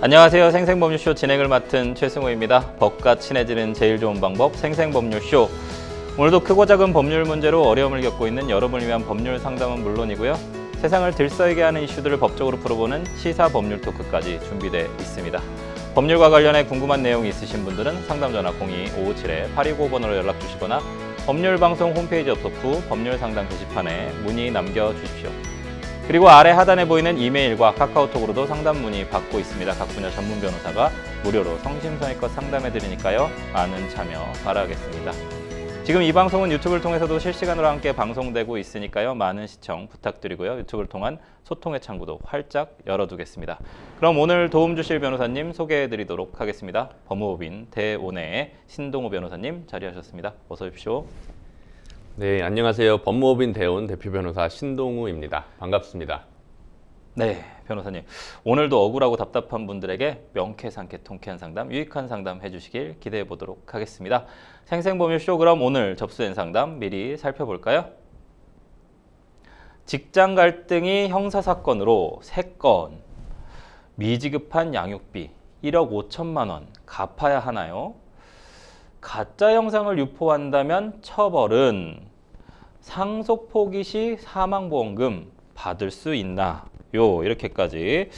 안녕하세요. 생생법률쇼 진행을 맡은 최승호입니다. 법과 친해지는 제일 좋은 방법 생생법률쇼. 오늘도 크고 작은 법률 문제로 어려움을 겪고 있는 여러분을 위한 법률 상담은 물론이고요. 세상을 들썩이게 하는 이슈들을 법적으로 풀어보는 시사 법률 토크까지 준비되어 있습니다. 법률과 관련해 궁금한 내용이 있으신 분들은 상담전화 02-557-8295번으로 연락 주시거나 법률방송 홈페이지 접속 후 법률상담 게시판에 문의 남겨주십시오. 그리고 아래 하단에 보이는 이메일과 카카오톡으로도 상담 문의 받고 있습니다. 각 분야 전문 변호사가 무료로 성심성의껏 상담해드리니까요. 많은 참여 바라겠습니다. 지금 이 방송은 유튜브를 통해서도 실시간으로 함께 방송되고 있으니까요. 많은 시청 부탁드리고요. 유튜브를 통한 소통의 창구도 활짝 열어두겠습니다. 그럼 오늘 도움 주실 변호사님 소개해드리도록 하겠습니다. 법무법인 대온의 신동호 변호사님 자리하셨습니다. 어서 오십시오. 네, 안녕하세요. 법무법인 대온 대표 변호사 신동우입니다. 반갑습니다. 네, 변호사님. 오늘도 억울하고 답답한 분들에게 명쾌상쾌 통쾌한 상담, 유익한 상담 해주시길 기대해 보도록 하겠습니다. 생생법률쇼 그럼 오늘 접수된 상담 미리 살펴볼까요? 직장 갈등이 형사사건으로 3건, 미지급한 양육비 1억 5천만 원 갚아야 하나요? 가짜 영상을 유포한다면 처벌은 상속 포기 시 사망보험금 받을 수 있나? 이렇게까지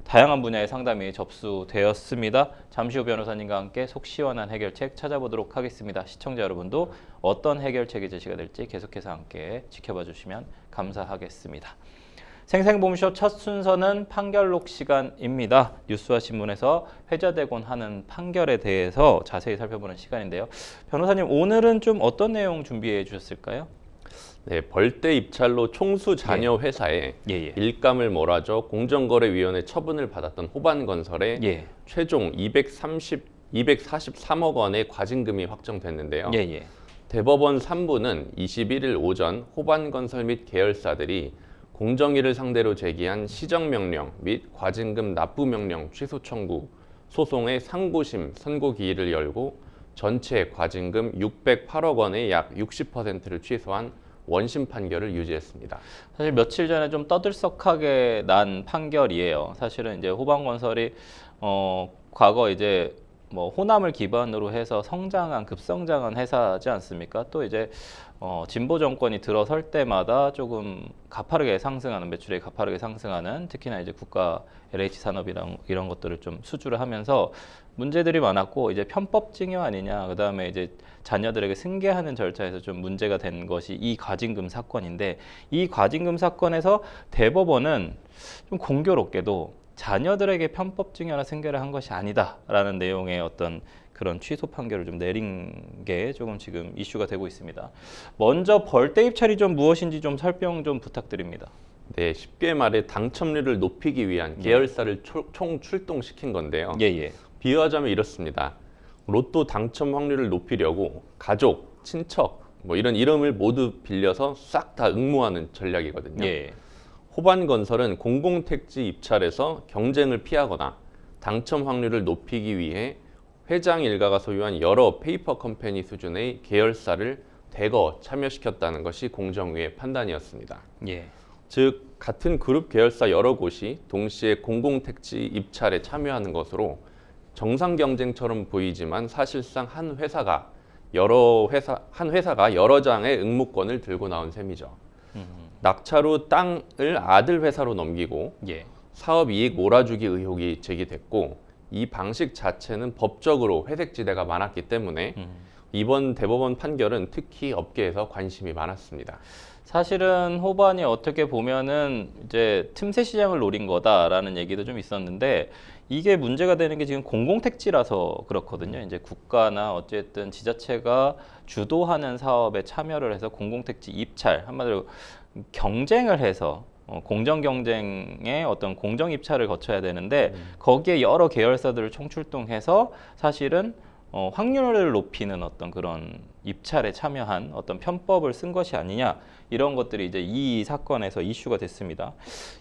다양한 분야의 상담이 접수되었습니다. 잠시 후 변호사님과 함께 속 시원한 해결책 찾아보도록 하겠습니다. 시청자 여러분도 어떤 해결책이 제시가 될지 계속해서 함께 지켜봐 주시면 감사하겠습니다. 생생법률쇼 첫 순서는 판결록 시간입니다. 뉴스와 신문에서 회자되곤 하는 판결에 대해서 자세히 살펴보는 시간인데요. 변호사님, 오늘은 좀 어떤 내용 준비해 주셨을까요? 네, 벌떼 입찰로 총수 자녀 회사에 일감을 몰아줘 공정거래위원회 처분을 받았던 호반건설에 최종 243억 원의 과징금이 확정됐는데요. 대법원 3부는 21일 오전 호반건설 및 계열사들이 공정위를 상대로 제기한 시정명령 및 과징금 납부명령 취소 청구 소송의 상고심 선고 기일을 열고 전체 과징금 608억 원의 약 60%를 취소한 원심 판결을 유지했습니다. 사실 며칠 전에 좀 떠들썩하게 난 판결이에요. 사실은 이제 호반건설이 과거 이제 뭐 호남을 기반으로 해서 급성장한 회사지 않습니까? 또 이제 진보 정권이 들어설 때마다 조금 가파르게 상승하는 매출이 가파르게 상승하는 특히나 이제 국가 LH 산업이랑 이런 것들을 좀 수주를 하면서 문제들이 많았고 이제 편법 증여 아니냐, 그다음에 이제 자녀들에게 승계하는 절차에서 좀 문제가 된 것이 이 과징금 사건인데, 이 과징금 사건에서 대법원은 좀 공교롭게도 자녀들에게 편법 증여나 승계를 한 것이 아니다라는 내용의 어떤 그런 취소 판결을 좀 내린 게 조금 지금 이슈가 되고 있습니다. 먼저 벌떼 입찰이 좀 무엇인지 좀 설명 좀 부탁드립니다. 네, 쉽게 말해 당첨률을 높이기 위한 계열사를 총 출동시킨 건데요. 비유하자면 이렇습니다. 로또 당첨 확률을 높이려고 가족, 친척 뭐 이런 이름을 모두 빌려서 싹 다 응모하는 전략이거든요. 호반건설은 공공택지 입찰에서 경쟁을 피하거나 당첨 확률을 높이기 위해 회장 일가가 소유한 여러 페이퍼 컴퍼니 수준의 계열사를 대거 참여시켰다는 것이 공정위의 판단이었습니다. 즉 같은 그룹 계열사 여러 곳이 동시에 공공택지 입찰에 참여하는 것으로 정상 경쟁처럼 보이지만 사실상 한 회사가 여러 장의 응모권을 들고 나온 셈이죠. 낙찰 후 땅을 아들 회사로 넘기고 사업 이익 몰아주기 의혹이 제기됐고, 이 방식 자체는 법적으로 회색지대가 많았기 때문에 이번 대법원 판결은 특히 업계에서 관심이 많았습니다. 사실은 호반이 어떻게 보면은 이제 틈새 시장을 노린 거다라는 얘기도 좀 있었는데, 이게 문제가 되는 게 지금 공공택지라서 그렇거든요. 이제 국가나 어쨌든 지자체가 주도하는 사업에 참여를 해서 공공택지 입찰, 한마디로 경쟁을 해서 공정 경쟁의 어떤 공정 입찰을 거쳐야 되는데, 거기에 여러 계열사들을 총출동해서 사실은 확률을 높이는 어떤 그런 입찰에 참여한 어떤 편법을 쓴 것이 아니냐, 이런 것들이 이제 이 사건에서 이슈가 됐습니다.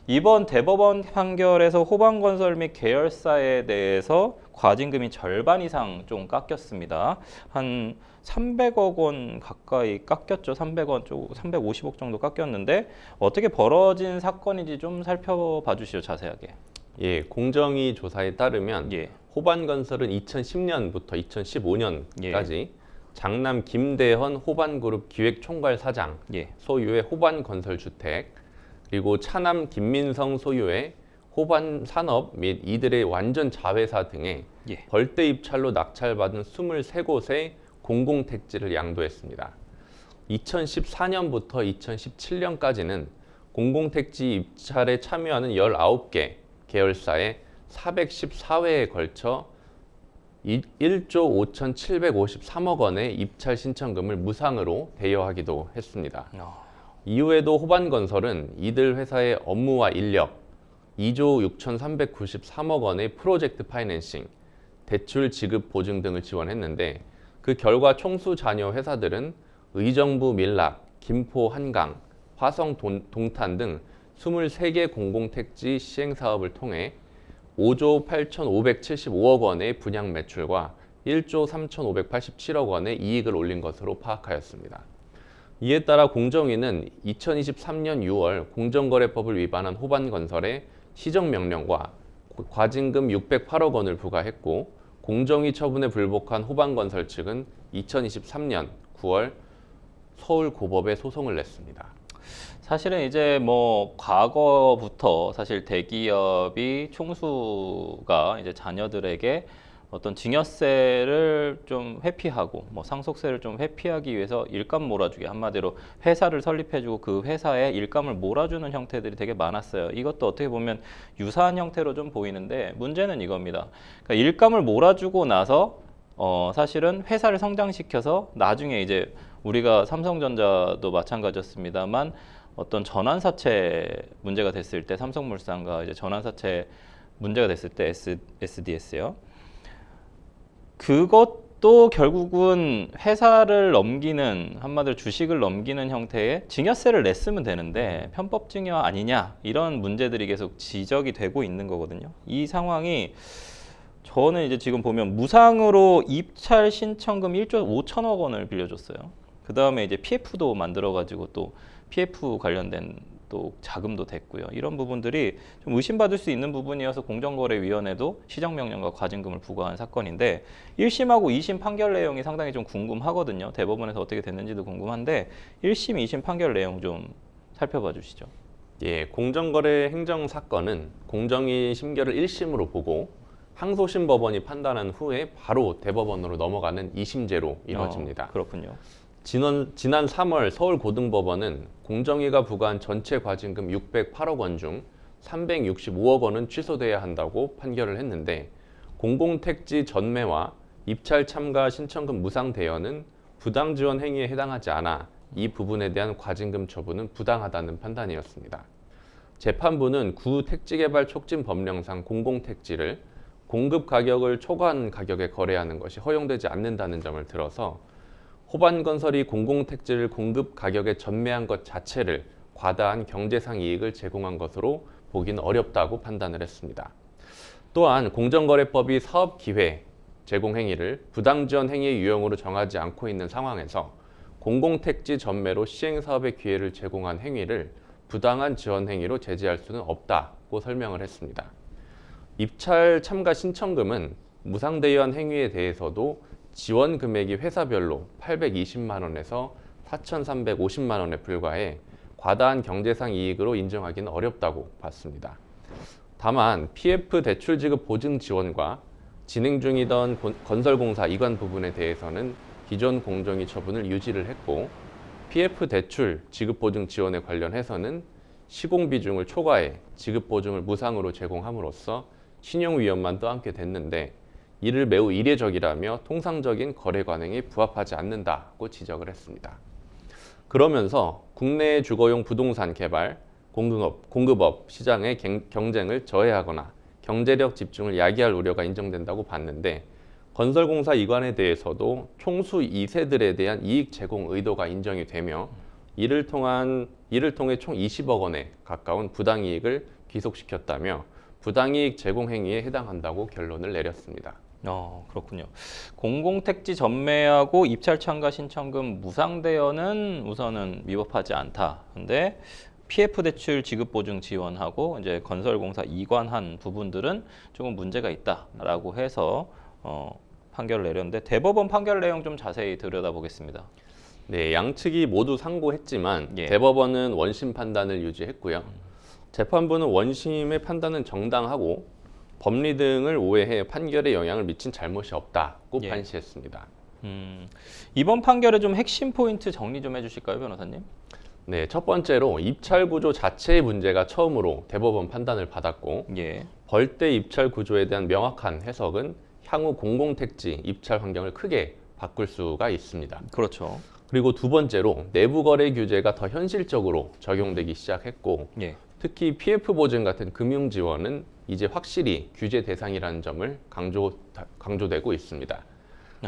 이번 대법원 판결에서 호반건설 및 계열사에 대해서 과징금이 절반 이상 좀 깎였습니다. 한 300억 원 가까이 깎였죠. 350억 정도 깎였는데 어떻게 벌어진 사건인지 좀 살펴봐 주시죠, 자세하게. 예, 공정위 조사에 따르면 호반건설은 2010년부터 2015년까지 장남 김대헌 호반그룹 기획총괄 사장 소유의 호반건설주택, 그리고 차남 김민성 소유의 호반산업 및 이들의 완전 자회사 등에 벌떼 입찰로 낙찰받은 23곳의 공공택지를 양도했습니다. 2014년부터 2017년까지는 공공택지 입찰에 참여하는 19개 계열사에 414회에 걸쳐 1조 5,753억 원의 입찰 신청금을 무상으로 대여하기도 했습니다. 이후에도 호반건설은 이들 회사의 업무와 인력, 2조 6,393억 원의 프로젝트 파이낸싱, 대출 지급 보증 등을 지원했는데 그 결과 총수 자녀 회사들은 의정부 밀락, 김포 한강, 화성 동탄 등 23개 공공택지 시행사업을 통해 5조 8,575억 원의 분양 매출과 1조 3,587억 원의 이익을 올린 것으로 파악하였습니다. 이에 따라 공정위는 2023년 6월 공정거래법을 위반한 호반건설에 시정명령과 과징금 608억 원을 부과했고, 공정위 처분에 불복한 호반건설 측은 2023년 9월 서울고법에 소송을 냈습니다. 사실은 이제 뭐 과거부터 사실 대기업이 총수가 이제 자녀들에게 어떤 증여세를 좀 회피하고 뭐 상속세를 좀 회피하기 위해서 일감 몰아주기, 한마디로 회사를 설립해주고 그 회사에 일감을 몰아주는 형태들이 되게 많았어요. 이것도 어떻게 보면 유사한 형태로 좀 보이는데 문제는 이겁니다. 그러니까 일감을 몰아주고 나서 사실은 회사를 성장시켜서 나중에 이제 우리가 삼성전자도 마찬가지였습니다만 어떤 전환사채 문제가 됐을 때, 삼성물산과 이제 전환사채 문제가 됐을 때 SDS요. 그것도 결국은 회사를 넘기는, 한마디로 주식을 넘기는 형태의 증여세를 냈으면 되는데 편법 증여 아니냐, 이런 문제들이 계속 지적이 되고 있는 거거든요. 이 상황이 저는 이제 지금 보면 무상으로 입찰 신청금 1조 5천억 원을 빌려줬어요. 그 다음에 이제 PF도 만들어가지고 또 PF 관련된 또 자금도 됐고요. 이런 부분들이 좀 의심받을 수 있는 부분이어서 공정거래위원회도 시정명령과 과징금을 부과한 사건인데 1심하고 2심 판결 내용이 상당히 좀 궁금하거든요. 대법원에서 어떻게 됐는지도 궁금한데 1심, 2심 판결 내용 좀 살펴봐 주시죠. 예, 공정거래 행정사건은 공정위 심결을 1심으로 보고 항소심 법원이 판단한 후에 바로 대법원으로 넘어가는 2심제로 이루어집니다. 그렇군요. 지난 3월 서울고등법원은 공정위가 부과한 전체 과징금 608억 원 중 365억 원은 취소돼야 한다고 판결을 했는데, 공공택지 전매와 입찰 참가 신청금 무상 대여는 부당 지원 행위에 해당하지 않아 이 부분에 대한 과징금 처분은 부당하다는 판단이었습니다. 재판부는 구택지개발 촉진 법령상 공공택지를 공급 가격을 초과한 가격에 거래하는 것이 허용되지 않는다는 점을 들어서 호반건설이 공공택지를 공급 가격에 전매한 것 자체를 과다한 경제상 이익을 제공한 것으로 보기는 어렵다고 판단을 했습니다. 또한 공정거래법이 사업기회 제공 행위를 부당지원 행위의 유형으로 정하지 않고 있는 상황에서 공공택지 전매로 시행사업의 기회를 제공한 행위를 부당한 지원 행위로 제재할 수는 없다고 설명을 했습니다. 입찰 참가 신청금은 무상대여한 행위에 대해서도 지원 금액이 회사별로 820만 원에서 4,350만 원에 불과해 과다한 경제상 이익으로 인정하기는 어렵다고 봤습니다. 다만 PF 대출 지급 보증 지원과 진행 중이던 건설공사 이관 부분에 대해서는 기존 공정위 처분을 유지를 했고, PF 대출 지급 보증 지원에 관련해서는 시공 비중을 초과해 지급 보증을 무상으로 제공함으로써 신용 위험만 떠안게 됐는데, 이를 매우 이례적이라며 통상적인 거래 관행에 부합하지 않는다고 지적을 했습니다. 그러면서 국내 주거용 부동산 개발, 공급업 시장의 경쟁을 저해하거나 경제력 집중을 야기할 우려가 인정된다고 봤는데, 건설공사 이관에 대해서도 총수 2세들에 대한 이익 제공 의도가 인정이 되며 이를 통해 총 20억 원에 가까운 부당이익을 귀속시켰다며 부당이익 제공 행위에 해당한다고 결론을 내렸습니다. 그렇군요. 공공택지 전매하고 입찰 참가 신청금 무상 대여는 우선은 위법하지 않다. 근데 PF 대출 지급 보증 지원하고 이제 건설공사 이관한 부분들은 조금 문제가 있다라고 해서 판결을 내렸는데 대법원 판결 내용 좀 자세히 들여다보겠습니다. 네, 양측이 모두 상고했지만 예. 대법원은 원심 판단을 유지했고요. 재판부는 원심의 판단은 정당하고 법리 등을 오해해 판결에 영향을 미친 잘못이 없다고 예. 판시했습니다. 이번 판결의 좀 핵심 포인트 정리 좀 해주실까요, 변호사님? 네, 첫 번째로 입찰 구조 자체의 문제가 처음으로 대법원 판단을 받았고 예. 벌떼 입찰 구조에 대한 명확한 해석은 향후 공공택지 입찰 환경을 크게 바꿀 수가 있습니다. 그렇죠. 그리고 두 번째로 내부 거래 규제가 더 현실적으로 적용되기 시작했고 예. 특히 PF 보증 같은 금융 지원은 이제 확실히 규제 대상이라는 점을 강조되고 있습니다.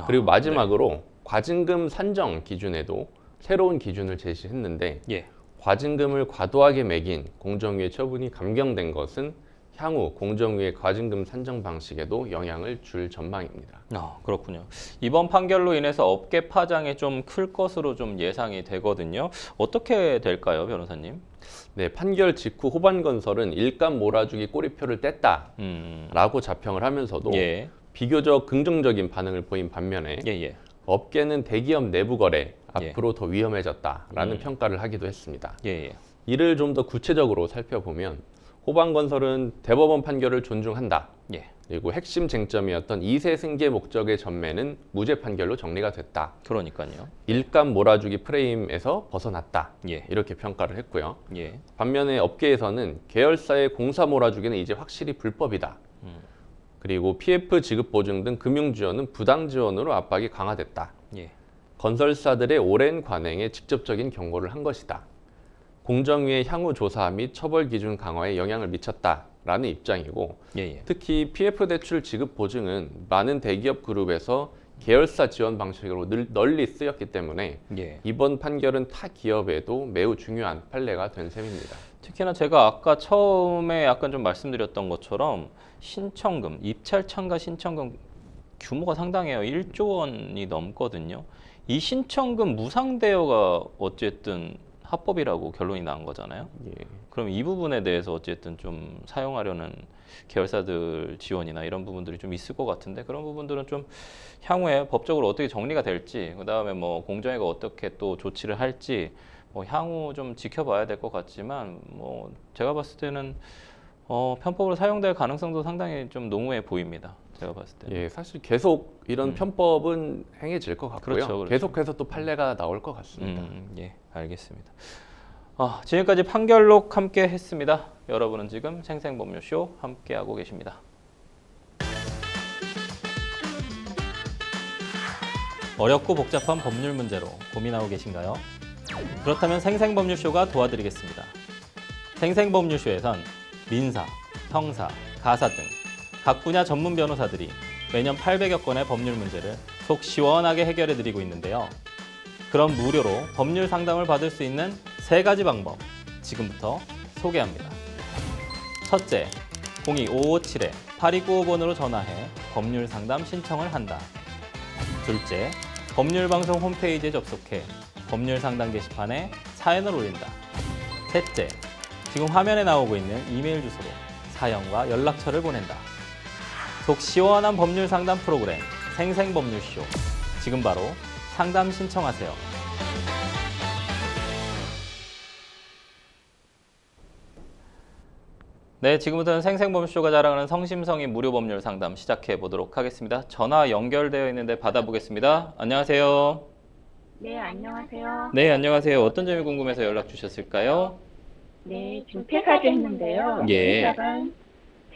그리고 마지막으로 과징금 산정 기준에도 새로운 기준을 제시했는데 예. 과징금을 과도하게 매긴 공정위의 처분이 감경된 것은 향후 공정위의 과징금 산정 방식에도 영향을 줄 전망입니다. 그렇군요. 이번 판결로 인해서 업계 파장이 좀 클 것으로 좀 예상이 되거든요. 어떻게 될까요, 변호사님? 네, 판결 직후 호반건설은 일감 몰아주기 꼬리표를 뗐다라고 자평을 하면서도 예. 비교적 긍정적인 반응을 보인 반면에 예. 업계는 대기업 내부 거래 예. 앞으로 더 위험해졌다라는 평가를 하기도 했습니다. 예. 이를 좀 더 구체적으로 살펴보면 호반건설은 대법원 판결을 존중한다. 예. 그리고 핵심 쟁점이었던 2세 승계 목적의 전매는 무죄 판결로 정리가 됐다. 그러니까요. 일감 몰아주기 프레임에서 벗어났다. 예. 이렇게 평가를 했고요. 예. 반면에 업계에서는 계열사의 공사 몰아주기는 이제 확실히 불법이다. 그리고 PF 지급 보증 등 금융 지원은 부당 지원으로 압박이 강화됐다. 예. 건설사들의 오랜 관행에 직접적인 경고를 한 것이다. 공정위의 향후 조사 및 처벌 기준 강화에 영향을 미쳤다라는 입장이고 예. 특히 PF 대출 지급 보증은 많은 대기업 그룹에서 계열사 지원 방식으로 널리 쓰였기 때문에 예. 이번 판결은 타 기업에도 매우 중요한 판례가 된 셈입니다. 특히나 제가 아까 처음에 약간 좀 말씀드렸던 것처럼 신청금, 입찰 참가 신청금 규모가 상당해요. 1조 원이 넘거든요. 이 신청금 무상 대여가 어쨌든 합법이라고 결론이 난 거잖아요. 예. 그럼 이 부분에 대해서 어쨌든 좀 사용하려는 계열사들 지원이나 이런 부분들이 좀 있을 것 같은데 그런 부분들은 좀 향후에 법적으로 어떻게 정리가 될지 그다음에 뭐 공정위가 어떻게 또 조치를 할지 뭐 향후 좀 지켜봐야 될 것 같지만 뭐 제가 봤을 때는 편법으로 사용될 가능성도 상당히 좀 농후해 보입니다. 제가 봤을 때. 예, 사실 계속 이런 편법은 행해질 것 같고요. 그렇죠. 계속해서 또 판례가 나올 것 같습니다. 예, 알겠습니다. 지금까지 판결록 함께 했습니다. 여러분은 지금 생생법률쇼 함께하고 계십니다. 어렵고 복잡한 법률 문제로 고민하고 계신가요? 그렇다면 생생법률쇼가 도와드리겠습니다. 생생법률쇼에선 민사, 형사, 가사 등 각 분야 전문 변호사들이 매년 800여 건의 법률 문제를 속 시원하게 해결해드리고 있는데요. 그럼 무료로 법률 상담을 받을 수 있는 3가지 방법 지금부터 소개합니다. 첫째, 02-557-8295번으로 전화해 법률 상담 신청을 한다. 둘째, 법률방송 홈페이지에 접속해 법률 상담 게시판에 사연을 올린다. 셋째, 지금 화면에 나오고 있는 이메일 주소로 사연과 연락처를 보낸다. 속 시원한 법률 상담 프로그램 생생법률쇼. 지금 바로 상담 신청하세요. 네, 지금부터는 생생법률쇼가 자랑하는 성심성의 무료 법률 상담 시작해 보도록 하겠습니다. 전화 연결되어 있는데 받아보겠습니다. 안녕하세요. 네, 안녕하세요. 네, 안녕하세요. 어떤 점이 궁금해서 연락 주셨을까요? 네, 지금 퇴사를 했는데요. 예.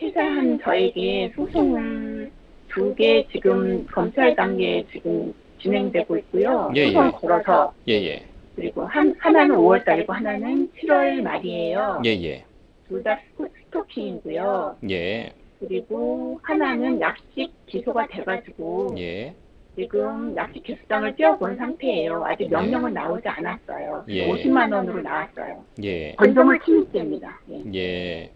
퇴사한 저에게 소송을 2개 지금 검찰 단계에 지금 진행되고 있고요. 예, 소송 예. 걸어서 예. 그리고 하나는 5월 달이고 하나는 7월 말이에요. 예. 둘 다 스토킹이고요. 예. 그리고 하나는 약식 기소가 돼가지고 예. 지금 약식 기소장을 띄워본 상태예요. 아직 명령은 나오지 않았어요. 예. 50만 원으로 나왔어요. 예. 건조물 침입죄입니다. 예. 예.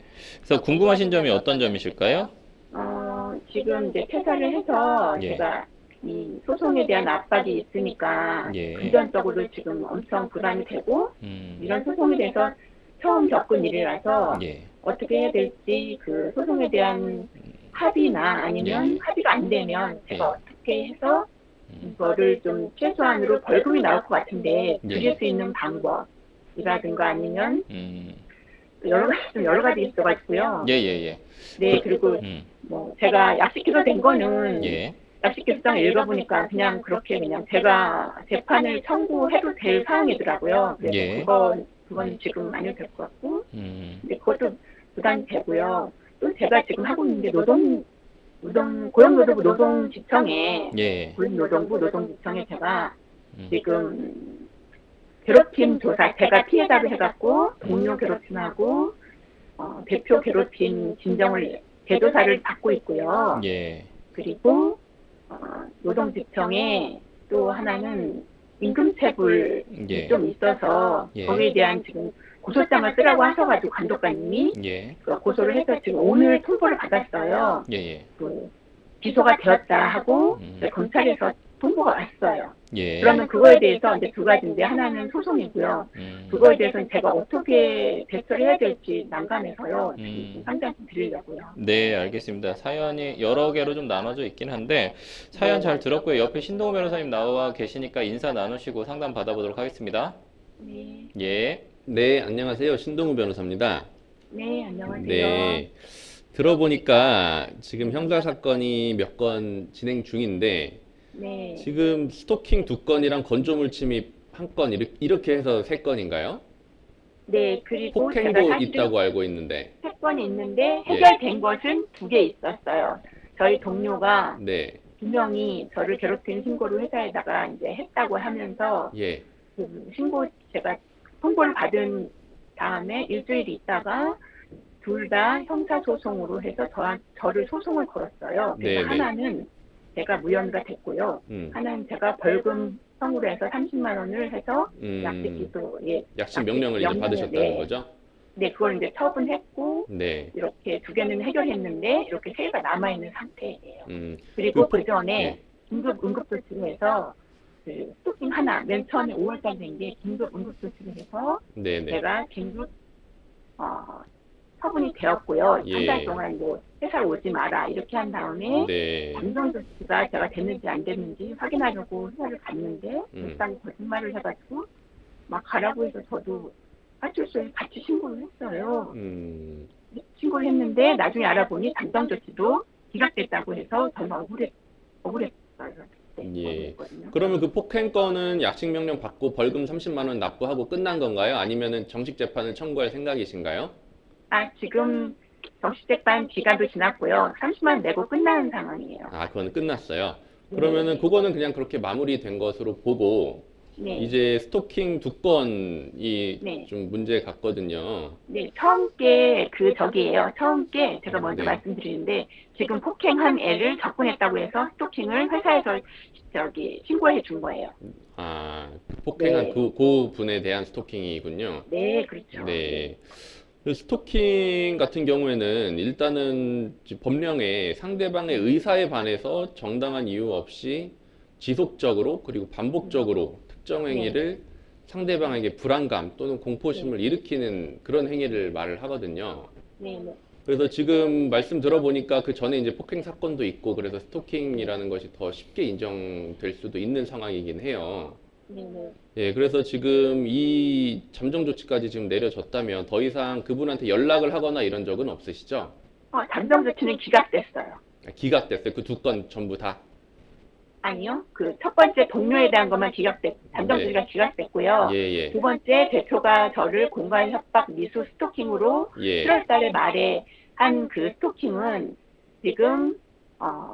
그래서 궁금하신 점이 어떤 점이실까요? 지금 이제 퇴사를 해서 예. 제가 이 소송에 대한 압박이 있으니까 예. 금전적으로 지금 엄청 부담이 되고 이런 소송에 대해서 처음 겪은 일이라서 예. 어떻게 해야 될지 그 소송에 대한 합의나 아니면 예. 합의가 안 되면 제가 예. 어떻게 해서 이거를 좀 최소한으로 벌금이 나올 것 같은데 예. 줄일 수 있는 방법이라든가 아니면 여러 가지 있어가지고요. 예예예. 네, 그리고 뭐 제가 약식기소 된 거는 예. 약식기소장을 읽어보니까 그냥 그렇게 그냥 제가 재판을 청구해도 될 사항이더라고요. 그래서 예. 그건 지금 안 해도 될 것 같고, 근데 그것도 부담이 되고요. 또 제가 지금 하고 있는 게 고용노동부 노동지청에, 예. 고용노동부 노동지청에 제가 지금 괴롭힘 조사, 제가 피해자로 해갖고 동료 괴롭힘하고 대표 괴롭힘 진정을 재조사를 받고 있고요. 예. 그리고 노동지청에 또 하나는 임금체불이 예. 좀 있어서 예. 거기에 대한 지금 고소장을 쓰라고 하셔가지고 감독관님이 예. 고소를 해서 지금 오늘 통보를 받았어요. 예예. 그 기소가 되었다 하고 검찰에서 통보가 왔어요. 예. 그러면 그거에 대해서 이제 두 가지인데 하나는 소송이고요. 그거에 대해서는 제가 어떻게 대처를 해야 될지 난감해서요. 상담 좀 드리려고요. 네, 알겠습니다. 사연이 여러 개로 좀 나눠져 있긴 한데 사연 잘 들었고요. 옆에 신동호 변호사님 나와 계시니까 인사 나누시고 상담 받아보도록 하겠습니다. 네. 예. 네, 안녕하세요. 신동우 변호사입니다. 네, 안녕하세요. 네. 들어보니까 지금 형사사건이 몇 건 진행 중인데 네. 지금 스토킹 2건이랑 건조물 침입 1건 이렇게 해서 3건인가요? 네, 그리고 제가 폭행도 사실은 있다고 알고 있는데. 3건이 있는데 해결된 것은 2개 있었어요. 저희 동료가 네. 2명이 저를 괴롭힌 신고를 회사에다가 이제 했다고 하면서 예. 그 신고 제가 통보를 받은 다음에 일주일 있다가 둘 다 형사소송으로 해서 저를 소송을 걸었어요. 그래서 네네. 하나는 제가 무혐의가 됐고요. 하나는 제가 벌금 형으로 해서 30만 원을 해서 약식기소에 약식 명령을 이제 받으셨다는 네. 거죠? 네, 그걸 이제 처분했고 네. 이렇게 2개는 해결했는데 이렇게 3개가 남아있는 상태예요. 음. 그리고 그 전에 예. 긴급 응급조치를 해서 그 스토킹 하나 맨 처음에 5월달 된 게 긴급 응급조치를 해서 네네. 제가 긴급 처분이 되었고요. 예. 한 달 동안 뭐 회사를 오지 마라 이렇게 한 다음에 네. 잠정 조치가 제가 됐는지 안 됐는지 확인하려고 회사를 갔는데 일단 거짓말을 해가지고 막 가라고 해서 저도 파출소에 같이 신고를 했어요. 신고를 했는데 나중에 알아보니 잠정 조치도 기각됐다고 해서 저는 억울했어요. 예. 그러면 그 폭행건은 약식 명령 받고 벌금 30만 원 납부하고 끝난 건가요? 아니면은 정식 재판을 청구할 생각이신가요? 지금 정식 재판 기간도 지났고요. 30만 원 내고 끝나는 상황이에요. 그거는 끝났어요. 그러면은 그거는 그냥 그렇게 마무리된 것으로 보고 네. 이제 스토킹 2건이 네. 좀 문제 같거든요. 네, 처음 게 저기예요. 처음 게 제가 먼저 네. 말씀드리는데 지금 폭행한 애를 접근했다고 해서 스토킹을 회사에서 신고해 준 거예요. 폭행한 네. 그 분에 대한 스토킹이군요. 네, 그렇죠. 네. 그 스토킹 같은 경우에는 일단은 법령에 상대방의 의사에 반해서 정당한 이유 없이 지속적으로 그리고 반복적으로 특정 행위를 상대방에게 불안감 또는 공포심을 일으키는 그런 행위를 말을 하거든요. 네, 네. 그래서 지금 말씀 들어보니까 그 전에 이제 폭행 사건도 있고 그래서 스토킹이라는 것이 더 쉽게 인정될 수도 있는 상황이긴 해요. 네, 네. 예, 그래서 지금 이 잠정 조치까지 지금 내려졌다면 더 이상 그분한테 연락을 하거나 이런 적은 없으시죠? 잠정 조치는 기각됐어요. 기각됐어요. 그 2건 전부 다? 아니요. 그 첫 번째 동료에 대한 것만 잠정 네. 조치가 기각됐고요. 예, 예. 두 번째 대표가 저를 공간 협박 미수 스토킹으로 예. 7월 달에 말에 한 그 스토킹은 지금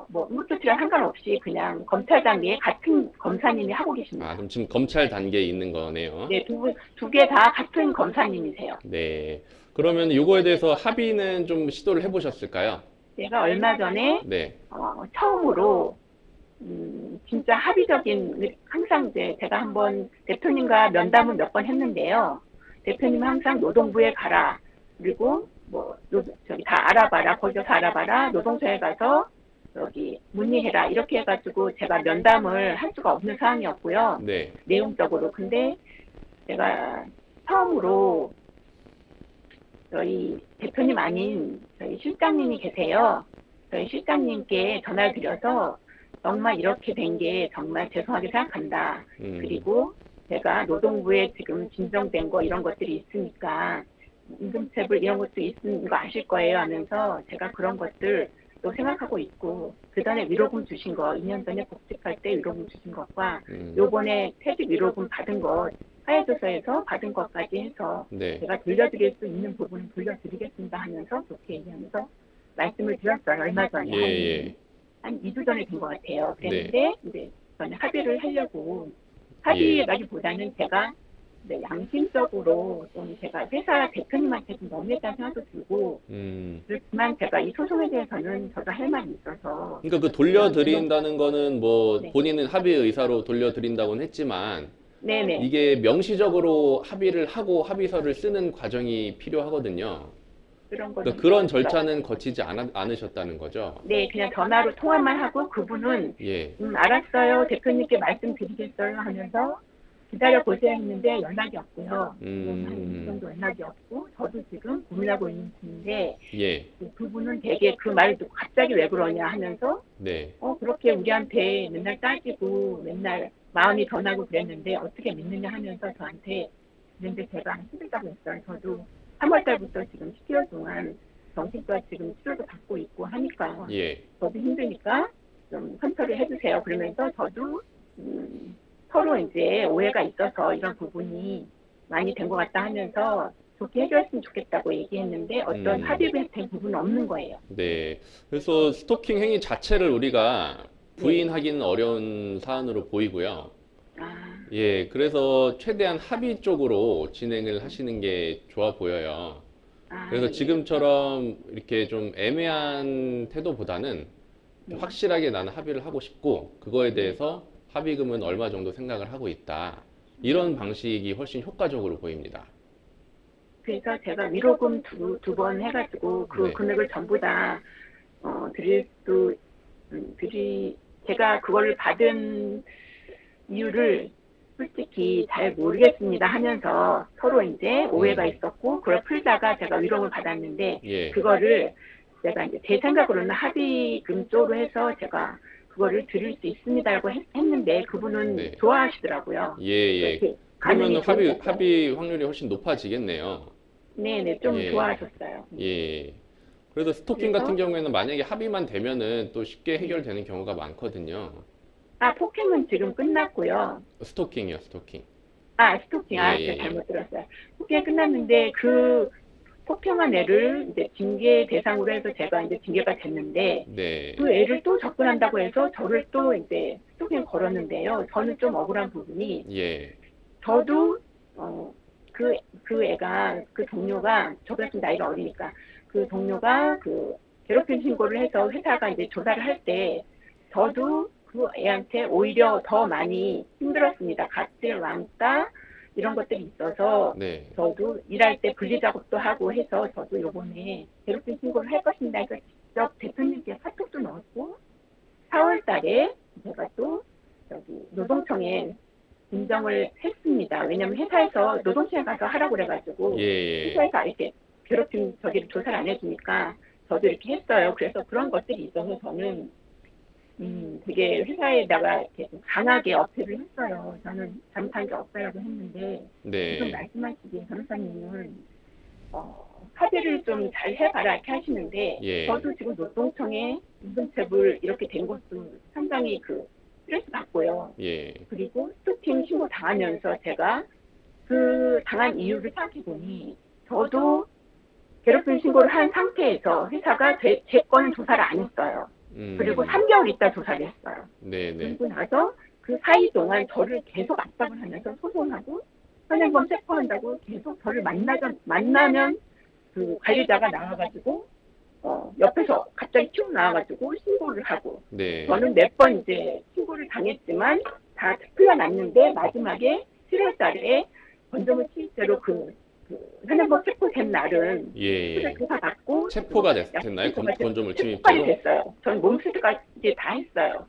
뭐 응급조치랑 상관없이 그냥 검찰 단계에 같은 검사님이 하고 계십니다. 그럼 지금 검찰 단계에 있는 거네요. 네, 두 개 다 같은 검사님이세요. 네. 그러면 요거에 대해서 합의는 좀 시도를 해보셨을까요? 제가 얼마 전에 네. 처음으로 진짜 합의적인 항상 이제 제가 한번 대표님과 면담을 몇 번 했는데요. 대표님은 항상 노동부에 가라. 그리고 뭐 저기 다 알아봐라. 거기서 알아봐라. 노동서에 가서 여기 문의해라. 이렇게 해가지고 제가 면담을 할 수가 없는 상황이었고요. 네. 내용적으로. 근데 제가 처음으로 저희 대표님 아닌 저희 실장님이 계세요. 저희 실장님께 전화를 드려서 정말 이렇게 된 게 정말 죄송하게 생각한다. 그리고 제가 노동부에 지금 진정된 거 이런 것들이 있으니까 임금체불 이런 것도 있는 거 아실 거예요 하면서 제가 그런 것들 또 생각하고 있고 그전에 위로금 주신 거 2년 전에 복직할 때 위로금 주신 것과 요번에 퇴직 위로금 받은 것 사회조사에서 받은 것까지 해서 네. 제가 돌려드릴 수 있는 부분은 돌려드리겠습니다 하면서 그렇게 얘기하면서 말씀을 드렸어요. 얼마 전에 예. 한 2주 전에 된 것 같아요. 그랬는데 이제 저는 합의를 하려고 합의라기보다는 제가 양심적으로 좀 제가 회사 대표님한테 좀 너무했다는 생각도 들고 그렇지만 제가 이 소송에 대해서는 저도 할 말이 있어서 그러니까 그 돌려드린다는 거는 뭐 네. 본인은 합의 의사로 돌려드린다고는 했지만 네네. 이게 명시적으로 합의를 하고 합의서를 쓰는 과정이 필요하거든요. 그러니까 그런 절차는 거치지 않으셨다는 거죠? 네, 그냥 전화로 통화만 하고 그분은 예. 알았어요. 대표님께 말씀드리겠어요 하면서 기다려 보세요 했는데 연락이 없고요. 한 정도 연락이 없고 저도 지금 고민하고 있는 중인데 예. 그분은 되게 그 말을 듣고 갑자기 왜 그러냐 하면서 네. 그렇게 우리한테 맨날 따지고 맨날 마음이 변하고 그랬는데 어떻게 믿느냐 하면서 저한테 그런데 제가 힘들다고 했어요. 저도 3월 달부터 지금 10개월 동안 정신과 지금 치료도 받고 있고 하니까 예. 저도 힘드니까 좀 선처를 해주세요. 그러면서 저도 서로 이제 오해가 있어서 이런 부분이 많이 된 것 같다 하면서 좋게 해결했으면 좋겠다고 얘기했는데 어떤 합의가 된 부분은 없는 거예요. 네. 그래서 스토킹 행위 자체를 우리가 부인하기는 어려운 사안으로 보이고요. 예, 그래서 최대한 합의 쪽으로 진행을 하시는 게 좋아 보여요. 그래서 지금처럼 이렇게 좀 애매한 태도보다는 확실하게 나는 합의를 하고 싶고 그거에 대해서 합의금은 얼마 정도 생각을 하고 있다. 이런 방식이 훨씬 효과적으로 보입니다. 그래서 제가 위로금 두 번 해가지고 그 금액을 전부 다 제가 그걸 받은 이유를 솔직히 잘 모르겠습니다 하면서 서로 이제 오해가 있었고 그걸 풀다가 제가 위로금을 받았는데 그거를 제가 이제 제 생각으로는 합의금 쪽으로 해서 제가 그거를 드릴 수 있습니다라고 했는데 그분은 좋아하시더라고요. 예. 그러면 합의 확률이 훨씬 높아지겠네요. 네네, 좀 좋아하셨어요. 예. 그래서 스토킹 같은 경우에는 만약에 합의만 되면은 또 쉽게 해결되는 경우가 많거든요. 폭행은 지금 끝났고요. 스토킹이요, 스토킹. 스토킹. 제가 잘못 들었어요. 폭행 끝났는데 그 폭행한 애를 이제 징계 대상으로 해서 제가 이제 징계가 됐는데 그 애를 또 접근한다고 해서 저를 또 이제 스토킹 걸었는데요. 저는 좀 억울한 부분이 저도 그 애가 그 동료가 저보다 좀 나이가 어리니까 그 동료가 그 괴롭힘 신고를 해서 회사가 이제 조사를 할 때 저도 그 애한테 오히려 더 많이 힘들었습니다. 갑질, 왕따 이런 것들이 있어서 저도 일할 때 분리 작업도 하고 해서 저도 요번에 괴롭힘 신고를 할 것입니다. 해서 직접 대표님께 카톡도 넣었고 4월 달에 제가 또 노동청에 인정을 했습니다. 왜냐면 회사에서 노동청에 가서 하라고 그래가지고 회사에서 이렇게 괴롭힘 저기를 조사를 안 해주니까 저도 이렇게 했어요. 그래서 그런 것들이 있어서 저는 되게 회사에다가 이렇게 좀 강하게 어필을 했어요. 저는 잘못한 게 없다라고 했는데 지금 말씀하시기에 변호사님은 합의를 좀 잘 해봐라 이렇게 하시는데 저도 지금 노동청에 임금체불 이렇게 된 것도 상당히 스트레스 받고요. 그리고 스토킹 신고 당하면서 제가 그 당한 이유를 생각해보니 저도 괴롭힘 신고를 한 상태에서 회사가 제 건은 조사를 안 했어요. 그리고 3개월 있다 조사를 했어요. 그리고 나서 그 사이 동안 저를 계속 압박을 하면서 소송하고 현행범 체포한다고 계속 저를 만나면 그 관리자가 나와가지고 옆에서 갑자기 튀어나와가지고 신고를 하고 저는 몇 번 이제 신고를 당했지만 다 풀려났는데 마지막에 7월 달에 건조물 치입죄로 현행범 체포된 날은 조사 받고 체포가 됐나요? 건조물 침입죄로? 체포가 됐어요. 저는 몸수색까지 다 했어요.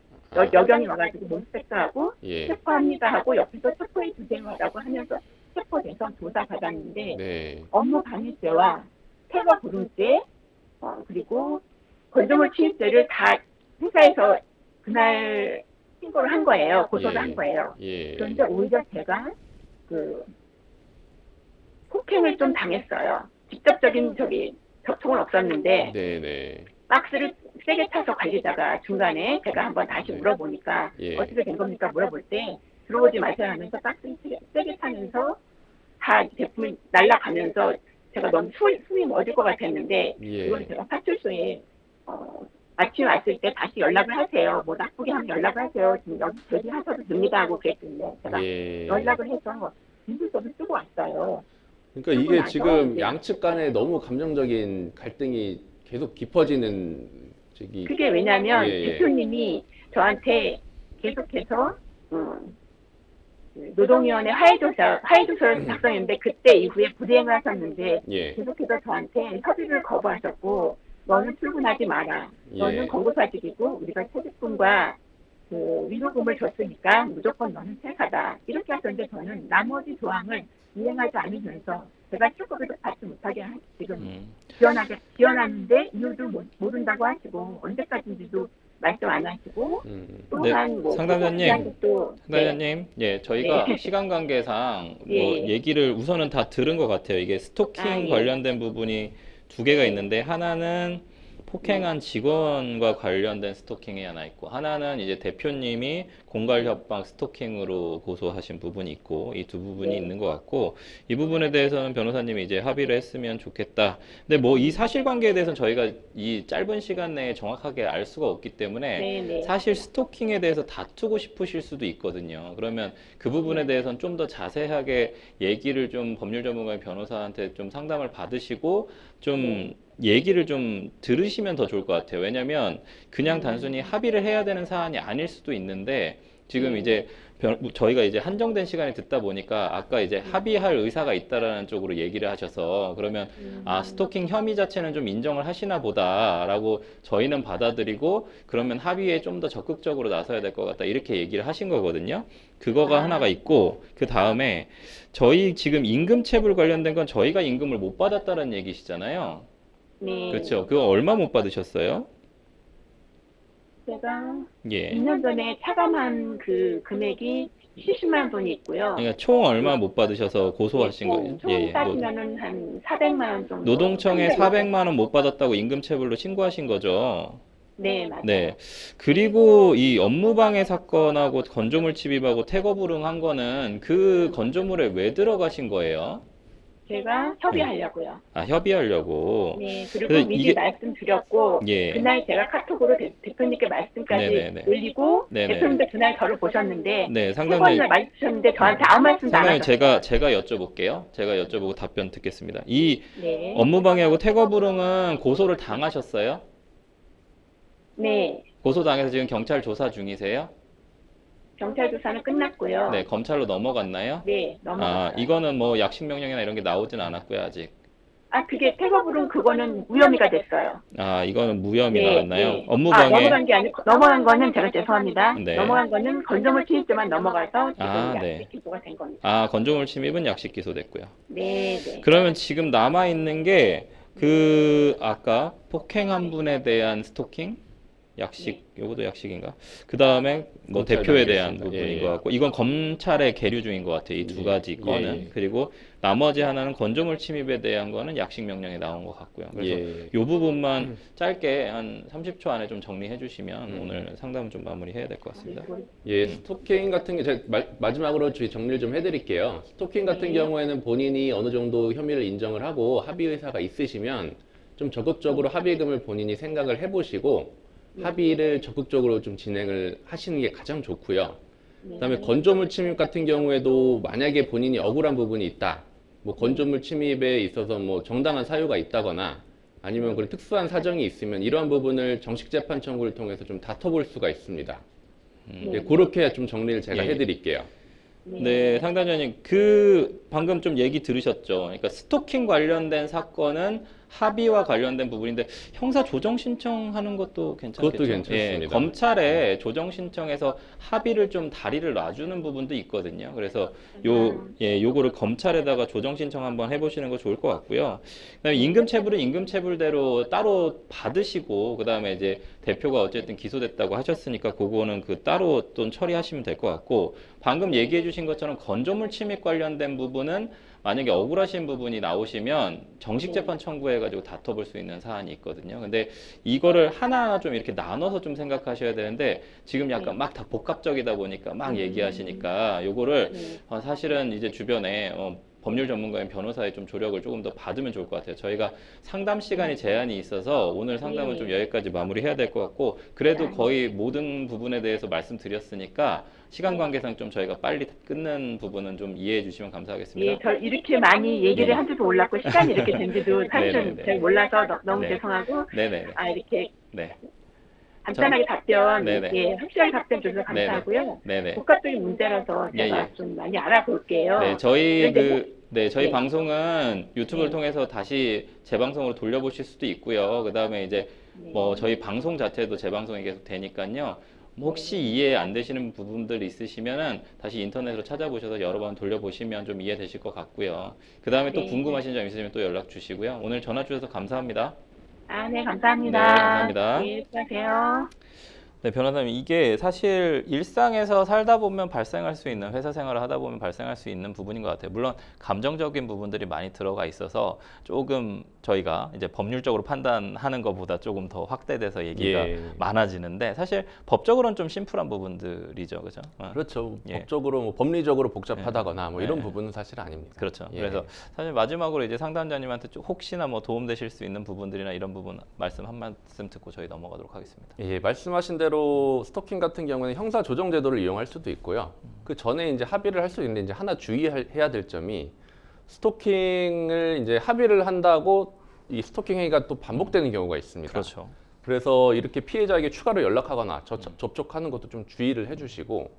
여경이 와가지고 몸수색도 하고 체포합니다 하고 옆에서 체포해 주세요라고 하면서 체포돼서 조사 받았는데 업무 방해죄와 퇴거 불응죄, 그리고 건조물 침입죄를 다 회사에서 그날 신고를 한 거예요. 고소를 한 거예요. 그런데 오히려 제가 그 폭행을 좀 당했어요. 직접적인 접촉은 없었는데 박스를 세게 차서 관리자가 중간에 제가 한번 다시 물어보니까 어떻게 된 겁니까 물어볼 때 들어오지 마세요 하면서 박스를 세게 차면서 다 제품이 날아가면서 제가 너무 숨이 멎을 것 같았는데 이건 제가 파출소에 아침에 왔을 때 다시 연락을 하세요. 뭐 나쁘게 하면 연락을 하세요. 지금 여기 대기하셔도 됩니다 하고 그랬는데 제가 연락을 해서 진술서를 쓰고 왔어요. 그러니까 이게 지금 양측 간에 너무 감정적인 갈등이 계속 깊어지는 그게 왜냐면 대표님이 저한테 계속해서 노동위원회 하회조서를 작성했는데 그때 이후에 불이행을 하셨는데 계속해서 저한테 협의를 거부하셨고 너는 출근하지 마라. 너는 권고사직이고 우리가 퇴직금과 그 위로금을 줬으니까 무조건 너는 퇴사다. 이렇게 하셨는데 저는 나머지 조항을 이행하지 않으면서 제가 출급을 받지 못하게 지금 지원하는데 이유도 모른다고 하시고 언제까지인지도 말씀 안 하시고 또한 뭐 상담자님, 저희가 시간 관계상 뭐 얘기를 우선은 다 들은 것 같아요. 이게 스토킹 관련된 부분이 두 개가 있는데 하나는 폭행한 직원과 관련된 스토킹이 하나 있고 하나는 이제 대표님이 공갈협박 스토킹으로 고소하신 부분이 있고 이 두 부분이 있는 것 같고 이 부분에 대해서는 변호사님이 이제 합의를 했으면 좋겠다. 근데 뭐 이 사실관계에 대해서는 저희가 이 짧은 시간 내에 정확하게 알 수가 없기 때문에 사실 스토킹에 대해서 다투고 싶으실 수도 있거든요. 그러면 그 부분에 대해서는 좀 더 자세하게 얘기를 좀 법률 전문가의 변호사한테 좀 상담을 받으시고 좀 얘기를 좀 들으시면 더 좋을 것 같아요. 왜냐면 그냥 단순히 합의를 해야 되는 사안이 아닐 수도 있는데 지금 이제 저희가 이제 한정된 시간에 듣다 보니까 아까 이제 합의할 의사가 있다라는 쪽으로 얘기를 하셔서 그러면 스토킹 혐의 자체는 좀 인정을 하시나 보다라고 저희는 받아들이고 그러면 합의에 좀 더 적극적으로 나서야 될 것 같다 이렇게 얘기를 하신 거거든요. 그거가 하나가 있고 그 다음에 저희 지금 임금 체불 관련된 건 저희가 임금을 못 받았다는 얘기시잖아요. 그렇죠. 그거 얼마 못 받으셨어요? 제가 2년 전에 차감한 그 금액이 70만 원이 있고요. 그러니까 총 얼마 못 받으셔서 고소하신 거예요? 총 따지면은 한 400만 원 정도. 노동청에 400만 원 못 받았다고 임금체불로 신고하신 거죠? 네, 맞아요. 그리고 이 업무방해 사건하고 건조물 침입하고 퇴거 불응한 거는 그 건조물에 왜 들어가신 거예요? 제가 협의하려고요. 협의하려고. 네, 그리고 미리 말씀드렸고 그날 제가 카톡으로 대표님께 말씀까지 올리고 대표님도 그날 저를 보셨는데 상담을 말씀하셨는데 저한테 아무 말씀도 안 하셨어요. 제가 여쭤볼게요. 제가 여쭤보고 답변 듣겠습니다. 이 업무방해하고 퇴거 불응은 고소를 당하셨어요? 네. 고소당해서 지금 경찰 조사 중이세요? 경찰 조사는 끝났고요. 네, 검찰로 넘어갔나요? 네, 넘어갔어요. 이거는 뭐 약식 명령이나 이런 게 나오진 않았고요, 아직. 그게 퇴거 불응 그거는 무혐의가 됐어요. 이거는 무혐의 나왔나요? 업무방해. 넘어간 게 아니고 넘어간 거는 제가 죄송합니다. 넘어간 거는 건조물 침입죄만 넘어가서 지금 약식 기소가 된 겁니다. 건조물 침입은 약식 기소됐고요. 네. 그러면 지금 남아 있는 게 아까 폭행한 분에 대한 스토킹? 요것도 약식인가? 그 다음에 뭐 대표에 대한 부분인 것 같고, 이건 검찰에 계류 중인 것 같아요. 이 두 가지 건은. 그리고 나머지 하나는 건조물 침입에 대한 거는 약식 명령에 나온 것 같고요. 그래서 이 부분만 짧게 한 30초 안에 좀 정리해 주시면 오늘 상담은 좀 마무리해야 될 것 같습니다. 스토킹 같은 게 제가 마지막으로 정리를 좀 해드릴게요. 스토킹 같은 경우에는 본인이 어느 정도 혐의를 인정을 하고 합의 의사가 있으시면 좀 적극적으로 합의금을 본인이 생각을 해보시고 합의를 적극적으로 좀 진행을 하시는 게 가장 좋고요. 그다음에 건조물 침입 같은 경우에도 만약에 본인이 억울한 부분이 있다. 뭐 건조물 침입에 있어서 뭐 정당한 사유가 있다거나 아니면 그런 특수한 사정이 있으면 이러한 부분을 정식 재판 청구를 통해서 좀 다퉈볼 수가 있습니다. 그렇게 좀 정리를 제가 해드릴게요. 네, 상담자님 방금 좀 얘기 들으셨죠? 그러니까 스토킹 관련된 사건은 합의와 관련된 부분인데 형사 조정 신청하는 것도 괜찮겠죠? 그것도 괜찮습니다. 예, 검찰에 조정 신청해서 합의를 좀 다리를 놔주는 부분도 있거든요. 그래서 요거를 검찰에다가 조정 신청 한번 해보시는 거 좋을 것 같고요. 그다음에 임금 체불은 임금 체불대로 따로 받으시고 그다음에 이제 대표가 어쨌든 기소됐다고 하셨으니까 그거는 그 따로 또 처리하시면 될 것 같고 방금 얘기해 주신 것처럼 건조물 침입 관련된 부분은 만약에 억울하신 부분이 나오시면 정식 재판 청구해가지고 다퉈볼 수 있는 사안이 있거든요. 근데 이거를 하나하나 좀 이렇게 나눠서 좀 생각하셔야 되는데 지금 약간 막 다 복합적이다 보니까 막 얘기하시니까 요거를 사실은 이제 주변에 법률 전문가인 변호사의 좀 조력을 조금 더 받으면 좋을 것 같아요. 저희가 상담 시간이 제한이 있어서 오늘 상담은 좀 여기까지 마무리해야 될 것 같고 그래도 거의 모든 부분에 대해서 말씀드렸으니까 시간 관계상 좀 저희가 빨리 끊는 부분은 좀 이해해 주시면 감사하겠습니다. 예, 저 이렇게 많이 얘기를 한 줄도 몰랐고 시간이 이렇게 된지도 사실은 잘 몰라서 너무 죄송하고 이렇게 간단하게 답변, 예, 확실하게 답변 주셔서 감사하고요. 복합적인 문제라서 제가 좀 많이 알아볼게요. 네, 저희 방송은 유튜브를 통해서 다시 재방송으로 돌려보실 수도 있고요. 그 다음에 이제 뭐 저희 방송 자체도 재방송이 계속 되니까요. 혹시 이해 안 되시는 부분들 있으시면은 다시 인터넷으로 찾아보셔서 여러 번 돌려보시면 좀 이해되실 것 같고요. 그 다음에 또 궁금하신 점 있으시면 또 연락 주시고요. 오늘 전화 주셔서 감사합니다. 네, 감사합니다. 네, 감사합니다. 네, 수고하세요. 네, 변호사님, 이게 사실 일상에서 살다 보면 발생할 수 있는, 회사 생활을 하다 보면 발생할 수 있는 부분인 것 같아요. 물론 감정적인 부분들이 많이 들어가 있어서 조금 저희가 이제 법률적으로 판단하는 것보다 조금 더 확대돼서 얘기가 많아지는데 사실 법적으로는 좀 심플한 부분들이죠, 그죠? 그렇죠. 법적으로 뭐 법리적으로 복잡하다거나 뭐 이런 부분은 사실 아닙니다. 그렇죠. 그래서 사실 마지막으로 이제 상담자님한테 혹시나 뭐 도움되실 수 있는 부분들이나 이런 부분 말씀 한 말씀 듣고 저희 넘어가도록 하겠습니다. 예, 말씀하신 대로 스토킹 같은 경우는 형사 조정 제도를 이용할 수도 있고요. 그 전에 이제 합의를 할 수 있는데 이제 하나 주의해야 될 점이 스토킹을 이제 합의를 한다고 이 스토킹 행위가 또 반복되는 경우가 있습니다. 그렇죠. 그래서 이렇게 피해자에게 추가로 연락하거나 접촉하는 것도 좀 주의를 해주시고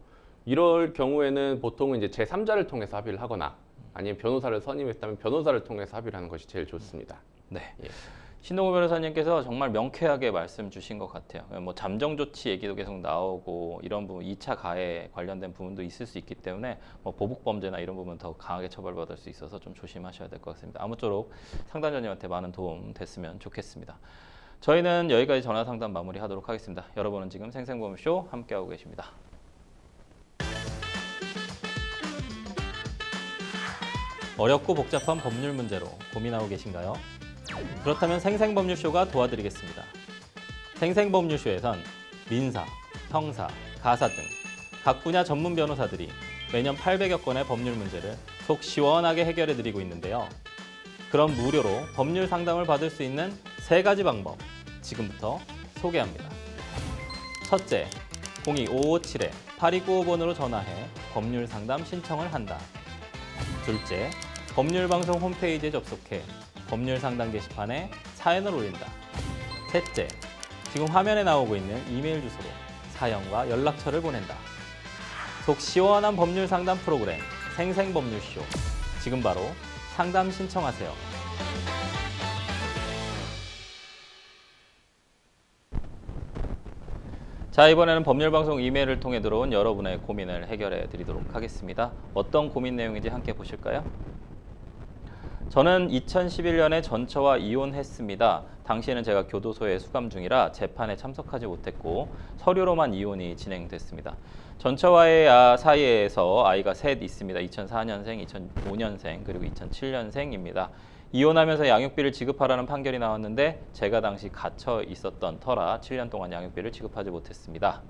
이럴 경우에는 보통은 이제 제3자를 통해서 합의를 하거나 아니면 변호사를 선임했다면 변호사를 통해서 합의를 하는 것이 제일 좋습니다. 네. 신동호 변호사님께서 정말 명쾌하게 말씀 주신 것 같아요. 뭐 잠정 조치 얘기도 계속 나오고 이런 부분 2차 가해 관련된 부분도 있을 수 있기 때문에 뭐 보복 범죄나 이런 부분 더 강하게 처벌받을 수 있어서 좀 조심하셔야 될 것 같습니다. 아무쪼록 상담자님한테 많은 도움 됐으면 좋겠습니다. 저희는 여기까지 전화 상담 마무리하도록 하겠습니다. 여러분은 지금 생생보험쇼 함께하고 계십니다. 어렵고 복잡한 법률 문제로 고민하고 계신가요? 그렇다면 생생법률쇼가 도와드리겠습니다. 생생법률쇼에선 민사, 형사, 가사 등 각 분야 전문 변호사들이 매년 800여 건의 법률 문제를 속 시원하게 해결해드리고 있는데요. 그럼 무료로 법률 상담을 받을 수 있는 3가지 방법 지금부터 소개합니다. 첫째, 02-557-8295번으로 전화해 법률 상담 신청을 한다. 둘째, 법률방송 홈페이지에 접속해 법률 상담 게시판에 사연을 올린다. 셋째, 지금 화면에 나오고 있는 이메일 주소로 사연과 연락처를 보낸다. 속 시원한 법률 상담 프로그램 생생법률쇼. 지금 바로 상담 신청하세요. 자, 이번에는 법률방송 이메일을 통해 들어온 여러분의 고민을 해결해 드리도록 하겠습니다. 어떤 고민 내용인지 함께 보실까요? 저는 2011년에 전처와 이혼했습니다. 당시에는 제가 교도소에 수감 중이라 재판에 참석하지 못했고 서류로만 이혼이 진행됐습니다. 전처와의 사이에서 아이가 셋 있습니다. 2004년생, 2005년생, 그리고 2007년생입니다. 이혼하면서 양육비를 지급하라는 판결이 나왔는데 제가 당시 갇혀 있었던 터라 7년 동안 양육비를 지급하지 못했습니다.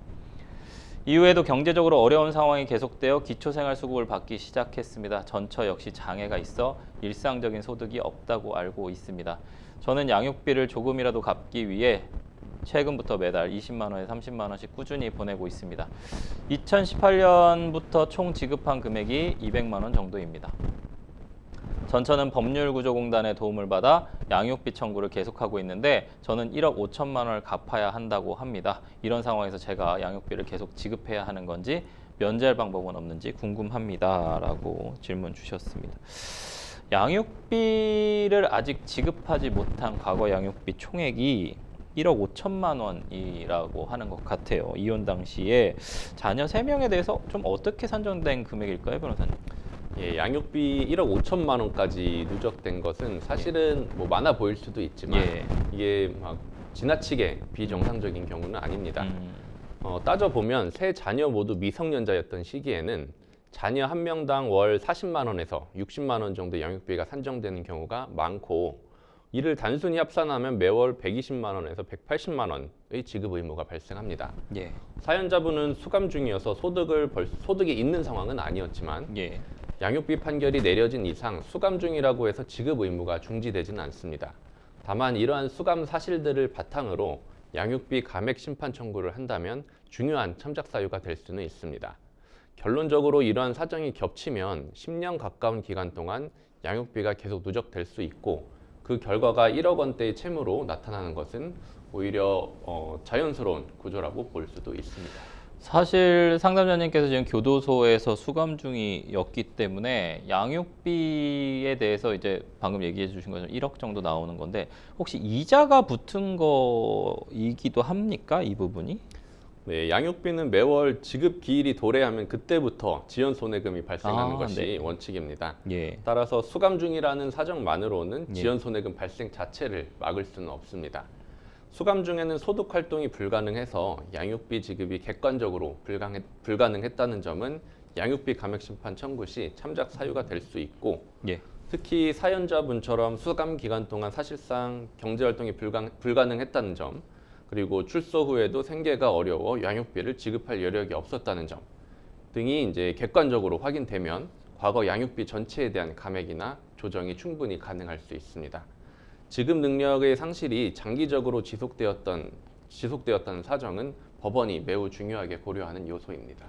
이후에도 경제적으로 어려운 상황이 계속되어 기초생활수급을 받기 시작했습니다. 전처 역시 장애가 있어 일상적인 소득이 없다고 알고 있습니다. 저는 양육비를 조금이라도 갚기 위해 최근부터 매달 20만 원에 30만 원씩 꾸준히 보내고 있습니다. 2018년부터 총 지급한 금액이 200만 원 정도입니다. 전처는 법률구조공단의 도움을 받아 양육비 청구를 계속하고 있는데 저는 1억 5천만 원을 갚아야 한다고 합니다. 이런 상황에서 제가 양육비를 계속 지급해야 하는 건지 면제할 방법은 없는지 궁금합니다라고 질문 주셨습니다. 양육비를 아직 지급하지 못한 과거 양육비 총액이 1억 5천만 원이라고 하는 것 같아요. 이혼 당시에 자녀 3명에 대해서 좀 어떻게 산정된 금액일까요, 변호사님? 예, 양육비 1억 5천만 원까지 누적된 것은 사실은 뭐 많아 보일 수도 있지만 이게 막 지나치게 비정상적인 경우는 아닙니다. 따져보면 세 자녀 모두 미성년자였던 시기에는 자녀 한 명당 월 40만 원에서 60만 원 정도 양육비가 산정되는 경우가 많고, 이를 단순히 합산하면 매월 120만 원에서 180만 원의 지급 의무가 발생합니다. 사연자분은 수감 중이어서 소득이 있는 상황은 아니었지만 양육비 판결이 내려진 이상 수감 중이라고 해서 지급 의무가 중지되지는 않습니다. 다만 이러한 수감 사실들을 바탕으로 양육비 감액 심판 청구를 한다면 중요한 첨작 사유가 될 수는 있습니다. 결론적으로 이러한 사정이 겹치면 10년 가까운 기간 동안 양육비가 계속 누적될 수 있고, 그 결과가 1억 원대의 채무로 나타나는 것은 오히려 자연스러운 구조라고 볼 수도 있습니다. 사실 상담자님께서 지금 교도소에서 수감 중이었기 때문에 양육비에 대해서 이제 방금 얘기해 주신 것처럼 1억 정도 나오는 건데, 혹시 이자가 붙은 거이기도 합니까? 이 부분이? 네, 양육비는 매월 지급 기일이 도래하면 그때부터 지연 손해금이 발생하는 것이 원칙입니다. 따라서 수감 중이라는 사정만으로는 지연 손해금 발생 자체를 막을 수는 없습니다. 수감 중에는 소득 활동이 불가능해서 양육비 지급이 객관적으로 불가능했다는 점은 양육비 감액 심판 청구 시 참작 사유가 될 수 있고, 특히 사연자분처럼 수감 기간 동안 사실상 경제 활동이 불가능했다는 점, 그리고 출소 후에도 생계가 어려워 양육비를 지급할 여력이 없었다는 점 등이 이제 객관적으로 확인되면 과거 양육비 전체에 대한 감액이나 조정이 충분히 가능할 수 있습니다. 지급 능력의 상실이 장기적으로 지속되었다는 사정은 법원이 매우 중요하게 고려하는 요소입니다.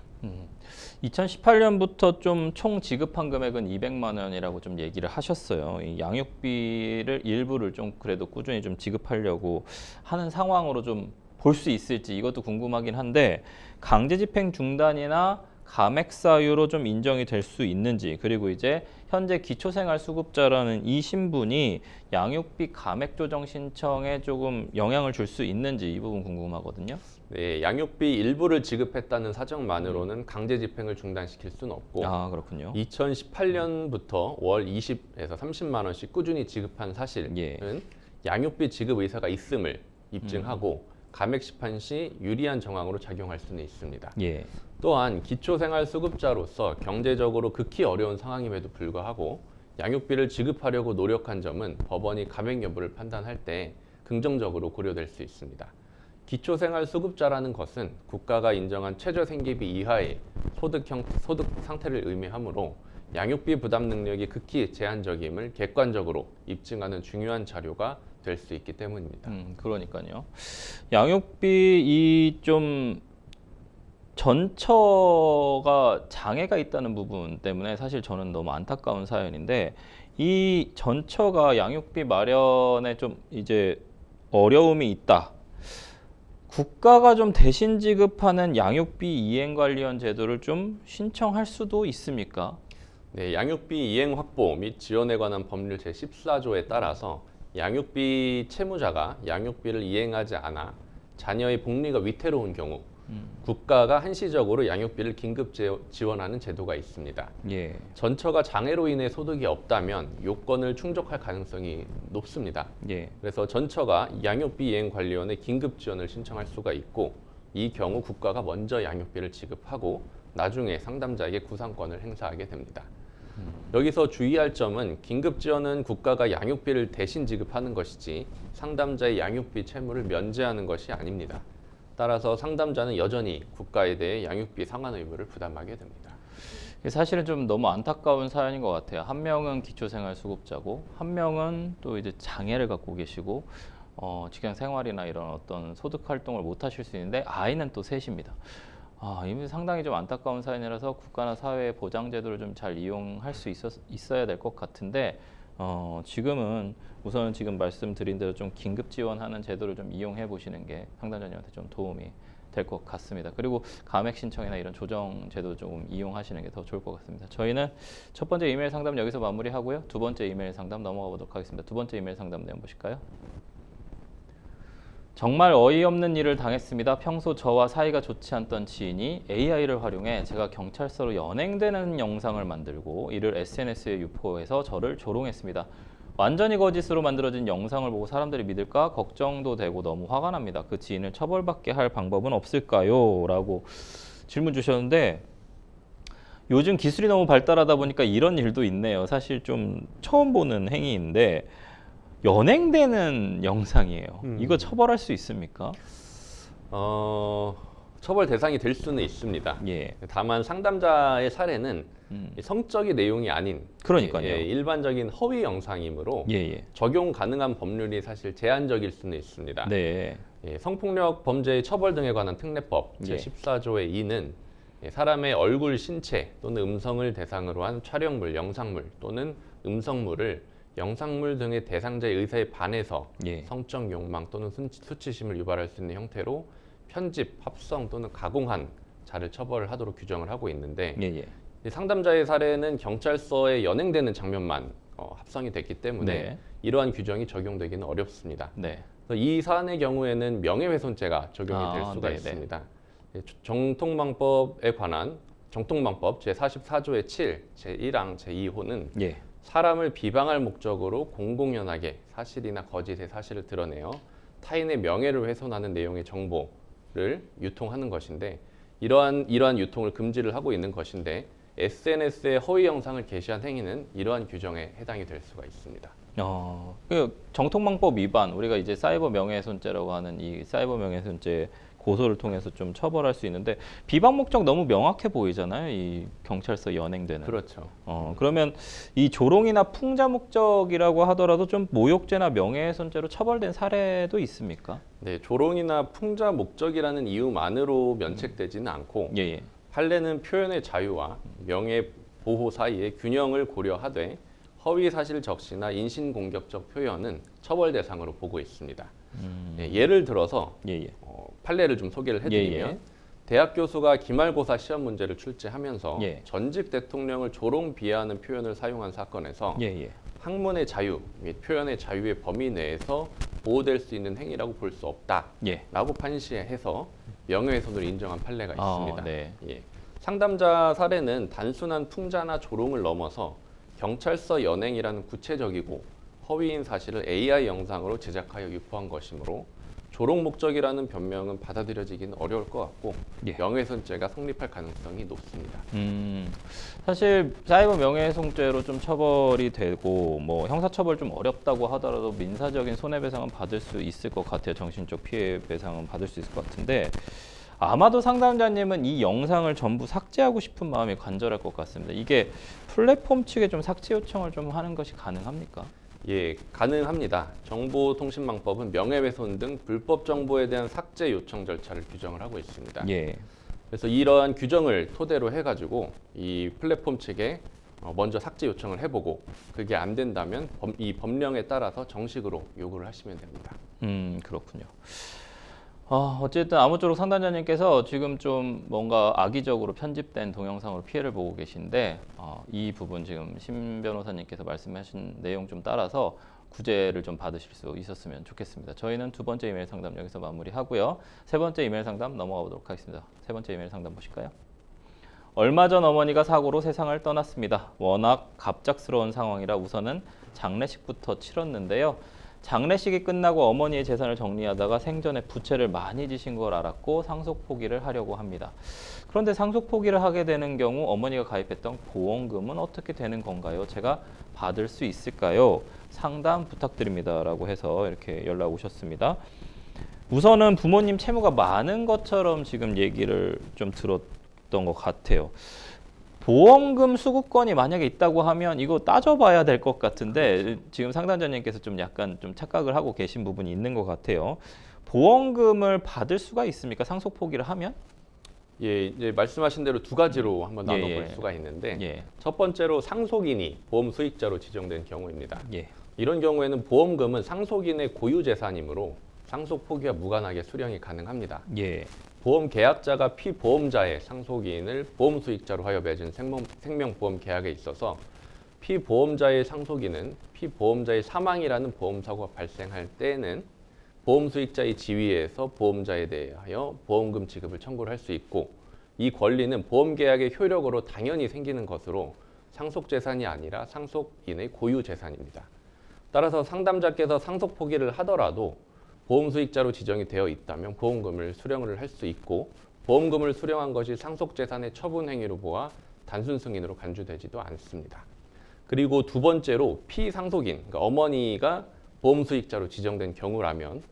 2018년부터 좀 총 지급한 금액은 200만 원이라고 좀 얘기를 하셨어요. 이 양육비를 일부를 좀 그래도 꾸준히 좀 지급하려고 하는 상황으로 좀 볼 수 있을지 이것도 궁금하긴 한데, 강제집행 중단이나 감액 사유로 좀 인정이 될 수 있는지, 그리고 이제 현재 기초생활수급자라는 이 신분이 양육비 감액 조정 신청에 조금 영향을 줄 수 있는지 이 부분 궁금하거든요. 네, 양육비 일부를 지급했다는 사정만으로는 강제 집행을 중단시킬 수는 없고, 그렇군요. 2018년부터 월 20에서 30만 원씩 꾸준히 지급한 사실은 양육비 지급 의사가 있음을 입증하고 감액 심판 시 유리한 정황으로 작용할 수는 있습니다. 또한 기초생활수급자로서 경제적으로 극히 어려운 상황임에도 불구하고 양육비를 지급하려고 노력한 점은 법원이 감액 여부를 판단할 때 긍정적으로 고려될 수 있습니다. 기초생활수급자라는 것은 국가가 인정한 최저생계비 이하의 소득 상태를 의미하므로 양육비 부담 능력이 극히 제한적임을 객관적으로 입증하는 중요한 자료가 될 수 있기 때문입니다. 그러니까요. 양육비 이 좀 전처가 장애가 있다는 부분 때문에 사실 저는 너무 안타까운 사연인데, 이 전처가 양육비 마련에 좀 이제 어려움이 있다. 국가가 좀 대신 지급하는 양육비 이행 관련 제도를 좀 신청할 수도 있습니까? 네, 양육비 이행 확보 및 지원에 관한 법률 제14조에 따라서 양육비 채무자가 양육비를 이행하지 않아 자녀의 복리가 위태로운 경우 국가가 한시적으로 양육비를 긴급 지원하는 제도가 있습니다. 전처가 장애로 인해 소득이 없다면 요건을 충족할 가능성이 높습니다. 그래서 전처가 양육비 이행 관련해 긴급 지원을 신청할 수가 있고, 이 경우 국가가 먼저 양육비를 지급하고 나중에 상담자에게 구상권을 행사하게 됩니다. 여기서 주의할 점은 긴급 지원은 국가가 양육비를 대신 지급하는 것이지 상담자의 양육비 채무를 면제하는 것이 아닙니다. 따라서 상담자는 여전히 국가에 대해 양육비 상환 의무를 부담하게 됩니다. 사실은 좀 너무 안타까운 사연인 것 같아요. 한 명은 기초생활수급자고 한 명은 또 이제 장애를 갖고 계시고 직장 생활이나 이런 어떤 소득 활동을 못 하실 수 있는데 아이는 또 셋입니다. 이미 상당히 좀 안타까운 사연이라서 국가나 사회의 보장제도를 좀 잘 이용할 수 있어야 될 것 같은데, 지금은 우선 지금 말씀드린 대로 좀 긴급 지원하는 제도를 좀 이용해 보시는 게 상담자님한테 좀 도움이 될 것 같습니다. 그리고 감액 신청이나 이런 조정 제도 좀 이용하시는 게 더 좋을 것 같습니다. 저희는 첫 번째 이메일 상담 여기서 마무리하고요. 두 번째 이메일 상담 넘어가 보도록 하겠습니다. 두 번째 이메일 상담 내용 보실까요? 정말 어이없는 일을 당했습니다. 평소 저와 사이가 좋지 않던 지인이 AI를 활용해 제가 경찰서로 연행되는 영상을 만들고 이를 SNS에 유포해서 저를 조롱했습니다. 완전히 거짓으로 만들어진 영상을 보고 사람들이 믿을까 걱정도 되고 너무 화가 납니다. 그 지인을 처벌받게 할 방법은 없을까요? 라고 질문 주셨는데 요즘 기술이 너무 발달하다 보니까 이런 일도 있네요. 사실 좀 처음 보는 행위인데 연행되는 영상이에요. 이거 처벌할 수 있습니까? 처벌 대상이 될 수는 있습니다. 예. 다만 상담자의 사례는 성적인 내용이 아닌 그러니까요. 일반적인 허위 영상이므로 적용 가능한 법률이 사실 제한적일 수는 있습니다. 네. 성폭력 범죄의 처벌 등에 관한 특례법 제14조의 2는 사람의 얼굴, 신체 또는 음성을 대상으로 한 촬영물, 영상물 또는 음성물을 영상물 등의 대상자의 의사에 반해서 성적 욕망 또는 수치심을 유발할 수 있는 형태로 편집, 합성 또는 가공한 자를 처벌하도록 규정을 하고 있는데 상담자의 사례는 경찰서에 연행되는 장면만 합성이 됐기 때문에 이러한 규정이 적용되기는 어렵습니다. 그래서 이 사안의 경우에는 명예훼손죄가 적용이 될 수가 있습니다. 정통방법에 관한 정통방법 제44조의 7, 제1항, 제2호는 사람을 비방할 목적으로 공공연하게 사실이나 거짓의 사실을 드러내어 타인의 명예를 훼손하는 내용의 정보를 유통하는 것인데 이러한 유통을 금지를 하고 있는 것인데 SNS에 허위 영상을 게시한 행위는 이러한 규정에 해당이 될 수가 있습니다. 그 정통방법 위반, 우리가 이제 사이버 명예훼손죄라고 하는 이 사이버 명예훼손죄 고소를 통해서 좀 처벌할 수 있는데 비방 목적 너무 명확해 보이잖아요. 이 경찰서 연행되는. 그렇죠. 그러면 이 조롱이나 풍자 목적이라고 하더라도 좀 모욕죄나 명예훼손죄로 처벌된 사례도 있습니까? 네, 조롱이나 풍자 목적이라는 이유만으로 면책되지는 않고 판례는 표현의 자유와 명예 보호 사이의 균형을 고려하되 허위 사실 적시나 인신공격적 표현은 처벌 대상으로 보고 있습니다. 예를 들어서 판례를 좀 소개를 해드리면 대학 교수가 기말고사 시험 문제를 출제하면서 전직 대통령을 조롱 비하하는 표현을 사용한 사건에서 학문의 자유 및 표현의 자유의 범위 내에서 보호될 수 있는 행위라고 볼 수 없다라고 판시해서 명예훼손으로 인정한 판례가 있습니다. 상담자 사례는 단순한 풍자나 조롱을 넘어서 경찰서 연행이라는 구체적이고 허위인 사실을 AI 영상으로 제작하여 유포한 것이므로 조롱 목적이라는 변명은 받아들여지기는 어려울 것 같고 명예훼손죄가 성립할 가능성이 높습니다. 사실 사이버 명예훼손죄로 좀 처벌이 되고 뭐 형사처벌 좀 어렵다고 하더라도 민사적인 손해배상은 받을 수 있을 것 같아요. 정신적 피해 배상은 받을 수 있을 것 같은데 아마도 상담자님은 이 영상을 전부 삭제하고 싶은 마음이 간절할 것 같습니다. 이게 플랫폼 측에 좀 삭제 요청을 좀 하는 것이 가능합니까? 예, 가능합니다. 정보통신망법은 명예훼손 등 불법 정보에 대한 삭제 요청 절차를 규정을 하고 있습니다. 그래서 이러한 규정을 토대로 해가지고 이 플랫폼 측에 먼저 삭제 요청을 해보고 그게 안 된다면 이 법령에 따라서 정식으로 요구를 하시면 됩니다. 그렇군요. 어쨌든 아무쪼록 상담자님께서 지금 좀 뭔가 악의적으로 편집된 동영상으로 피해를 보고 계신데 이 부분 지금 심 변호사님께서 말씀하신 내용 좀 따라서 구제를 좀 받으실 수 있었으면 좋겠습니다. 저희는 두 번째 이메일 상담 여기서 마무리하고요. 세 번째 이메일 상담 넘어가 보도록 하겠습니다. 세 번째 이메일 상담 보실까요? 얼마 전 어머니가 사고로 세상을 떠났습니다. 워낙 갑작스러운 상황이라 우선은 장례식부터 치렀는데요. 장례식이 끝나고 어머니의 재산을 정리하다가 생전에 부채를 많이 지신 걸 알았고 상속 포기를 하려고 합니다. 그런데 상속 포기를 하게 되는 경우 어머니가 가입했던 보험금은 어떻게 되는 건가요? 제가 받을 수 있을까요? 상담 부탁드립니다. 라고 해서 이렇게 연락 오셨습니다. 우선은 부모님 채무가 많은 것처럼 지금 얘기를 좀 들었던 것 같아요. 보험금 수급권이 만약에 있다고 하면 이거 따져봐야 될 것 같은데 지금 상담자님께서 좀 약간 좀 착각을 하고 계신 부분이 있는 것 같아요. 보험금을 받을 수가 있습니까? 상속 포기를 하면? 예, 이제 말씀하신 대로 두 가지로 한번 나눠볼 수가 있는데 첫 번째로 상속인이 보험 수익자로 지정된 경우입니다. 이런 경우에는 보험금은 상속인의 고유 재산이므로 상속 포기와 무관하게 수령이 가능합니다. 보험 계약자가 피보험자의 상속인을 보험 수익자로 하여 맺은 생명보험 계약에 있어서 피보험자의 상속인은 피보험자의 사망이라는 보험사고가 발생할 때에는 보험 수익자의 지위에서 보험자에 대하여 보험금 지급을 청구를 할 수 있고, 이 권리는 보험계약의 효력으로 당연히 생기는 것으로 상속재산이 아니라 상속인의 고유재산입니다. 따라서 상담자께서 상속 포기를 하더라도 보험 수익자로 지정이 되어 있다면 보험금을 수령을 할 수 있고, 보험금을 수령한 것이 상속재산의 처분 행위로 보아 단순 승인으로 간주되지도 않습니다. 그리고 두 번째로 피상속인, 그러니까 어머니가 보험 수익자로 지정된 경우라면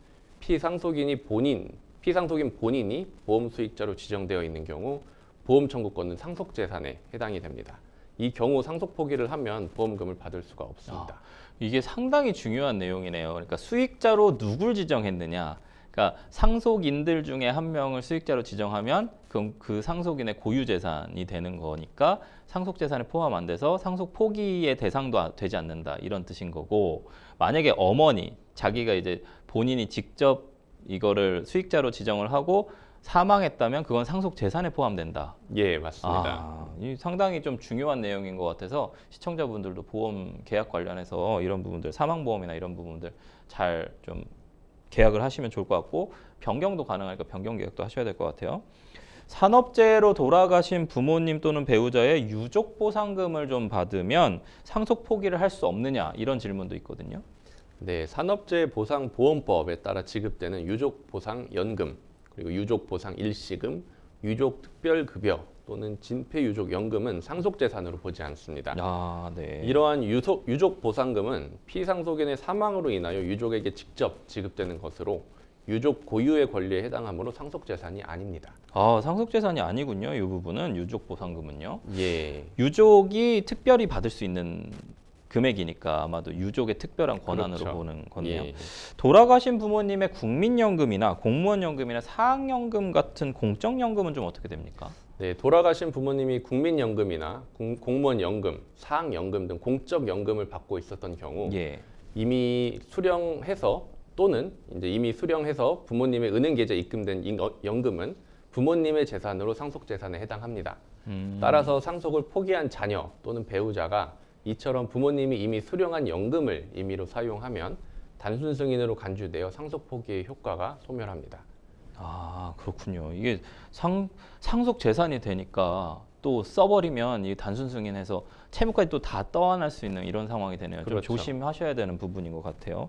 피상속인 본인이 보험 수익자로 지정되어 있는 경우 보험 청구권은 상속재산에 해당이 됩니다. 이 경우 상속 포기를 하면 보험금을 받을 수가 없습니다. 이게 상당히 중요한 내용이네요. 그러니까 수익자로 누굴 지정했느냐. 그러니까 상속인들 중에 한 명을 수익자로 지정하면 그 상속인의 고유재산이 되는 거니까 상속재산에 포함 안 돼서 상속 포기의 대상도 되지 않는다, 이런 뜻인 거고, 만약에 어머니, 자기가 이제 본인이 직접 이거를 수익자로 지정을 하고 사망했다면 그건 상속재산에 포함된다. 예, 맞습니다. 이 상당히 좀 중요한 내용인 것 같아서 시청자분들도 보험 계약 관련해서 이런 부분들, 사망보험이나 이런 부분들 잘 좀 계약을 하시면 좋을 것 같고, 변경도 가능하니까 변경 계약도 하셔야 될 것 같아요. 산업재해로 돌아가신 부모님 또는 배우자의 유족 보상금을 좀 받으면 상속 포기를 할 수 없느냐, 이런 질문도 있거든요. 네, 산업재해보상보험법에 따라 지급되는 유족보상연금, 그리고 유족보상 일시금, 유족특별급여 또는 진폐유족연금은 상속재산으로 보지 않습니다. 네. 이러한 유족보상금은 피상속인의 사망으로 인하여 유족에게 직접 지급되는 것으로 유족 고유의 권리에 해당하므로 상속재산이 아닙니다. 상속재산이 아니군요. 이 부분은 유족보상금은요. 예. 유족이 특별히 받을 수 있는 금액이니까 아마도 유족의 특별한 권한으로 그렇죠. 보는 거네요. 예. 돌아가신 부모님의 국민연금이나 공무원연금이나 사학연금 같은 공적연금은 좀 어떻게 됩니까? 네, 돌아가신 부모님이 국민연금이나 공무원연금, 사학연금 등 공적연금을 받고 있었던 경우 이미 수령해서 또는 이제 이미 수령해서 부모님의 은행계좌에 입금된 연금은 부모님의 재산으로 상속재산에 해당합니다. 따라서 상속을 포기한 자녀 또는 배우자가 이처럼 부모님이 이미 수령한 연금을 임의로 사용하면 단순 승인으로 간주되어 상속 포기의 효과가 소멸합니다. 그렇군요. 이게 상속 재산이 되니까 또 써버리면 이 단순 승인해서 채무까지 또 다 떠안을 수 있는 이런 상황이 되네요. 그렇죠. 좀 조심하셔야 되는 부분인 것 같아요.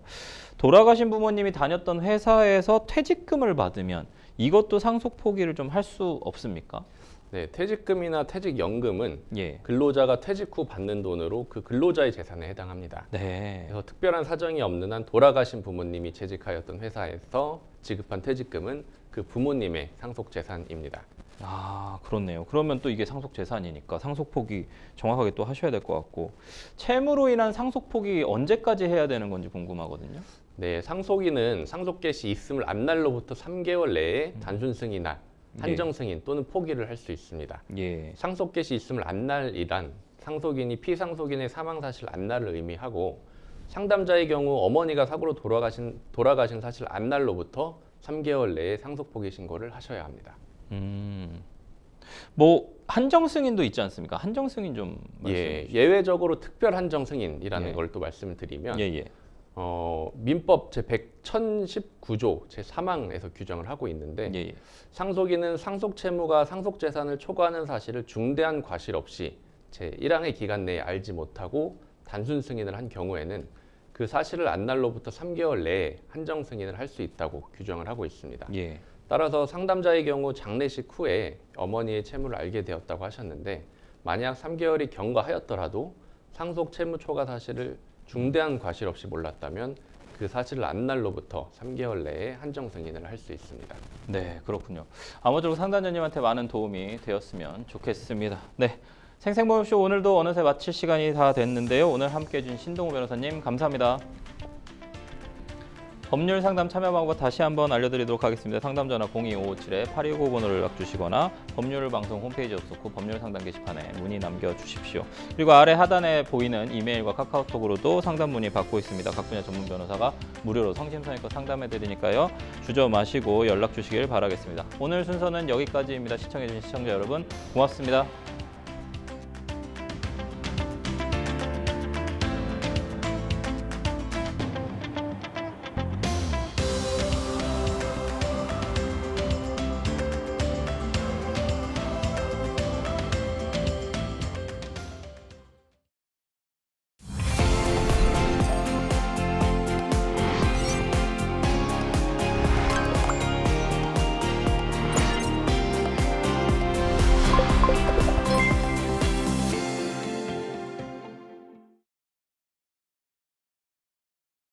돌아가신 부모님이 다녔던 회사에서 퇴직금을 받으면 이것도 상속 포기를 좀 할 수 없습니까? 네, 퇴직금이나 퇴직연금은 근로자가 퇴직 후 받는 돈으로 그 근로자의 재산에 해당합니다. 그래서 특별한 사정이 없는 한 돌아가신 부모님이 재직하였던 회사에서 지급한 퇴직금은 그 부모님의 상속재산입니다. 그렇네요. 그러면 또 이게 상속재산이니까 상속포기 정확하게 또 하셔야 될 것 같고, 채무로 인한 상속포기 언제까지 해야 되는 건지 궁금하거든요. 네, 상속인은 상속 개시 있음을 안날로부터 3개월 내에 단순 승인할 한정 승인 또는 포기를 할 수 있습니다. 상속 개시 있음을 안날이란 상속인이 피상속인의 사망 사실 안날을 의미하고, 상담자의 경우 어머니가 사고로 돌아가신 사실 안날로부터 3개월 내에 상속 포기 신고를 하셔야 합니다. 뭐 한정 승인도 있지 않습니까? 한정 승인 좀 말씀해 주시죠. 예외적으로 특별 한정 승인이라는 걸 또 말씀을 드리면 민법 제1019조 제3항에서 규정을 하고 있는데 상속인은 상속 채무가 상속 재산을 초과하는 사실을 중대한 과실 없이 제1항의 기간 내에 알지 못하고 단순 승인을 한 경우에는 그 사실을 안날로부터 3개월 내에 한정 승인을 할 수 있다고 규정을 하고 있습니다. 따라서 상담자의 경우 장례식 후에 어머니의 채무를 알게 되었다고 하셨는데, 만약 3개월이 경과하였더라도 상속 채무 초과 사실을 중대한 과실 없이 몰랐다면 그 사실을 안날로부터 3개월 내에 한정 승인을 할 수 있습니다. 네, 그렇군요. 아무쪼록 상담자님한테 많은 도움이 되었으면 좋겠습니다. 네, 생생보험쇼 오늘도 어느새 마칠 시간이 다 됐는데요. 오늘 함께해 주신 신동우 변호사님 감사합니다. 법률 상담 참여 방법 다시 한번 알려드리도록 하겠습니다. 상담 전화 02557-8259번호를 연락 주시거나 법률 방송 홈페이지 접속 후 법률 상담 게시판에 문의 남겨주십시오. 그리고 아래 하단에 보이는 이메일과 카카오톡으로도 상담 문의 받고 있습니다. 각 분야 전문 변호사가 무료로 성심성의껏 상담해드리니까요. 주저 마시고 연락 주시길 바라겠습니다. 오늘 순서는 여기까지입니다. 시청해주신 시청자 여러분 고맙습니다.